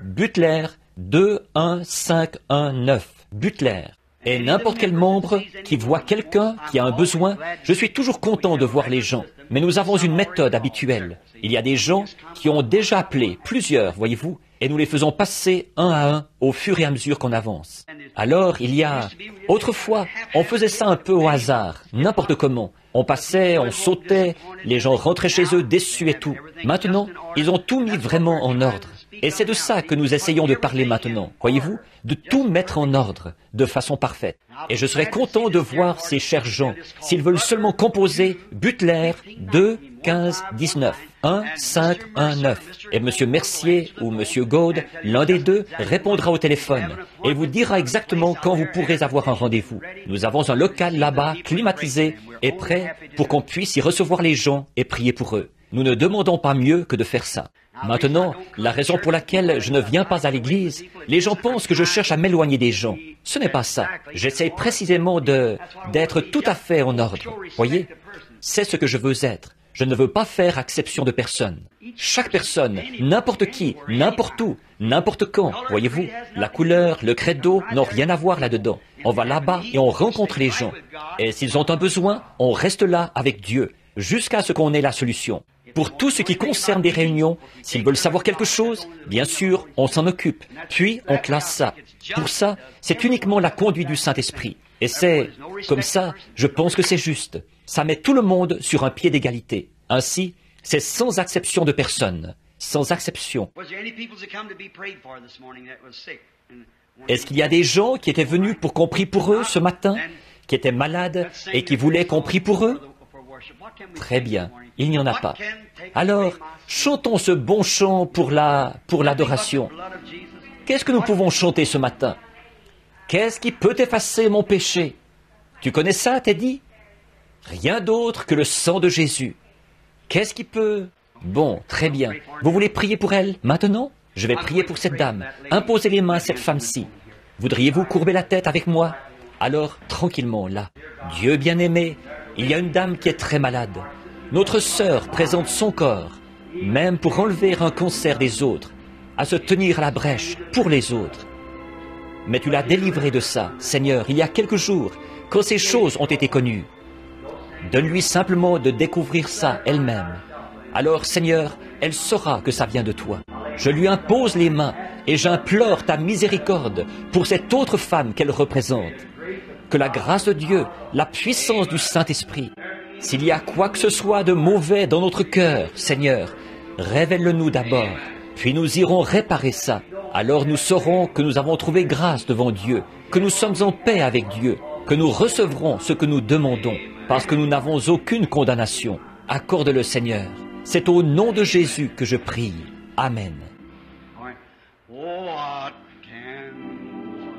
Butler 21519, Butler. Et n'importe quel membre qui voit quelqu'un qui a un besoin, je suis toujours content de voir les gens. Mais nous avons une méthode habituelle. Il y a des gens qui ont déjà appelé, plusieurs, voyez-vous, et nous les faisons passer un à un au fur et à mesure qu'on avance. Alors, il y a... Autrefois, on faisait ça un peu au hasard, n'importe comment. On passait, on sautait, les gens rentraient chez eux déçus et tout. Maintenant, ils ont tout mis vraiment en ordre. Et c'est de ça que nous essayons de parler maintenant, croyez-vous, de tout mettre en ordre, de façon parfaite. Et je serais content de voir ces chers gens, s'ils veulent seulement composer Butler 2, 15, 19, 1, 5, 1, 9. Et M. Mercier ou M. Gaude, l'un des deux, répondra au téléphone et vous dira exactement quand vous pourrez avoir un rendez-vous. Nous avons un local là-bas, climatisé et prêt pour qu'on puisse y recevoir les gens et prier pour eux. Nous ne demandons pas mieux que de faire ça. Maintenant, la raison pour laquelle je ne viens pas à l'église, les gens pensent que je cherche à m'éloigner des gens. Ce n'est pas ça. J'essaie précisément d'être tout à fait en ordre. Voyez, c'est ce que je veux être. Je ne veux pas faire exception de personne. Chaque personne, n'importe qui, n'importe où, n'importe quand, voyez-vous, la couleur, le credo n'ont rien à voir là-dedans. On va là-bas et on rencontre les gens. Et s'ils ont un besoin, on reste là avec Dieu, jusqu'à ce qu'on ait la solution. Pour tout ce qui concerne des réunions, s'ils veulent savoir quelque chose, bien sûr, on s'en occupe. Puis, on classe ça. Pour ça, c'est uniquement la conduite du Saint-Esprit. Et c'est, comme ça, je pense que c'est juste. Ça met tout le monde sur un pied d'égalité. Ainsi, c'est sans exception de personne. Sans exception. Est-ce qu'il y a des gens qui étaient venus pour qu'on prie pour eux ce matin, qui étaient malades et qui voulaient qu'on prie pour eux? Très bien. Il n'y en a pas. Alors, chantons ce bon chant pour l'adoration. Qu'est-ce que nous pouvons chanter ce matin? Qu'est-ce qui peut effacer mon péché? Tu connais ça, Teddy? Rien d'autre que le sang de Jésus. Qu'est-ce qui peut... Bon, très bien. Vous voulez prier pour elle maintenant? Je vais prier pour cette dame. Imposez les mains à cette femme-ci. Voudriez-vous courber la tête avec moi? Alors, tranquillement, là. Dieu bien-aimé, il y a une dame qui est très malade. Notre sœur présente son corps, même pour enlever un cancer des autres, à se tenir à la brèche pour les autres. Mais tu l'as délivrée de ça, Seigneur, il y a quelques jours, quand ces choses ont été connues. Donne-lui simplement de découvrir ça elle-même. Alors, Seigneur, elle saura que ça vient de toi. Je lui impose les mains et j'implore ta miséricorde pour cette autre femme qu'elle représente. Que la grâce de Dieu, la puissance du Saint-Esprit, s'il y a quoi que ce soit de mauvais dans notre cœur, Seigneur, révèle-le-nous d'abord, puis nous irons réparer ça. Alors nous saurons que nous avons trouvé grâce devant Dieu, que nous sommes en paix avec Dieu, que nous recevrons ce que nous demandons, parce que nous n'avons aucune condamnation. Accorde-le, Seigneur. C'est au nom de Jésus que je prie. Amen. What can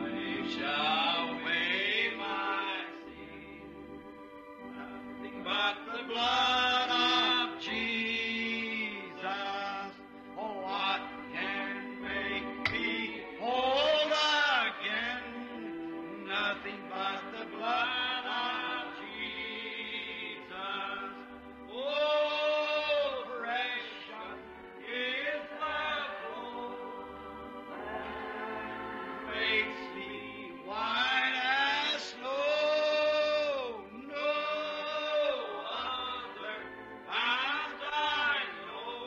wash away my sin? Nothing but the blood of Jesus. Oh, what can make me whole again? Nothing but the blood of Jesus. Oh, precious is the blood. Makes me white as snow. No other fount I know.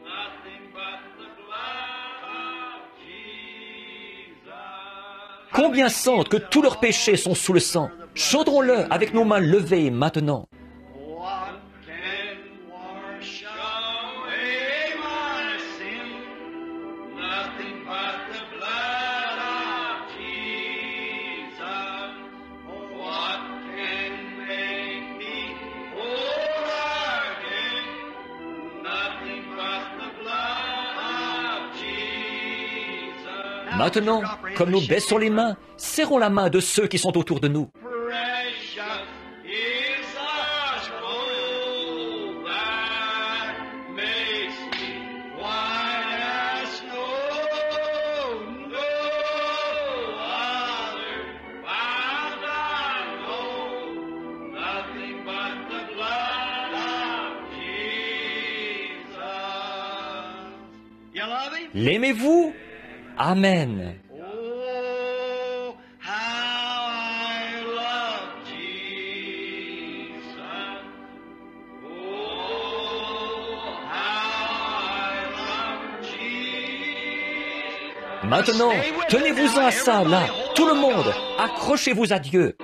Nothing but the blood of Jesus. Combien sentent que tous leurs péchés sont sous le sang? Chantons-le avec nos mains levées maintenant. What can wash away my sin? Nothing but the blood of Jesus. Oh, what can make me whole again? Nothing but the blood of Jesus. Maintenant, comme nous baissons les mains, serrons la main de ceux qui sont autour de nous. Precious is the scroll that makes me white as snow. No other found I know. Nothing but the blood of Jesus. You love him? L'aimez-vous? Amen. Oh, how I love Jesus. Oh, how I love Jesus. Maintenant, tenez-vous-en à ça, là. Tout le monde, accrochez-vous à Dieu.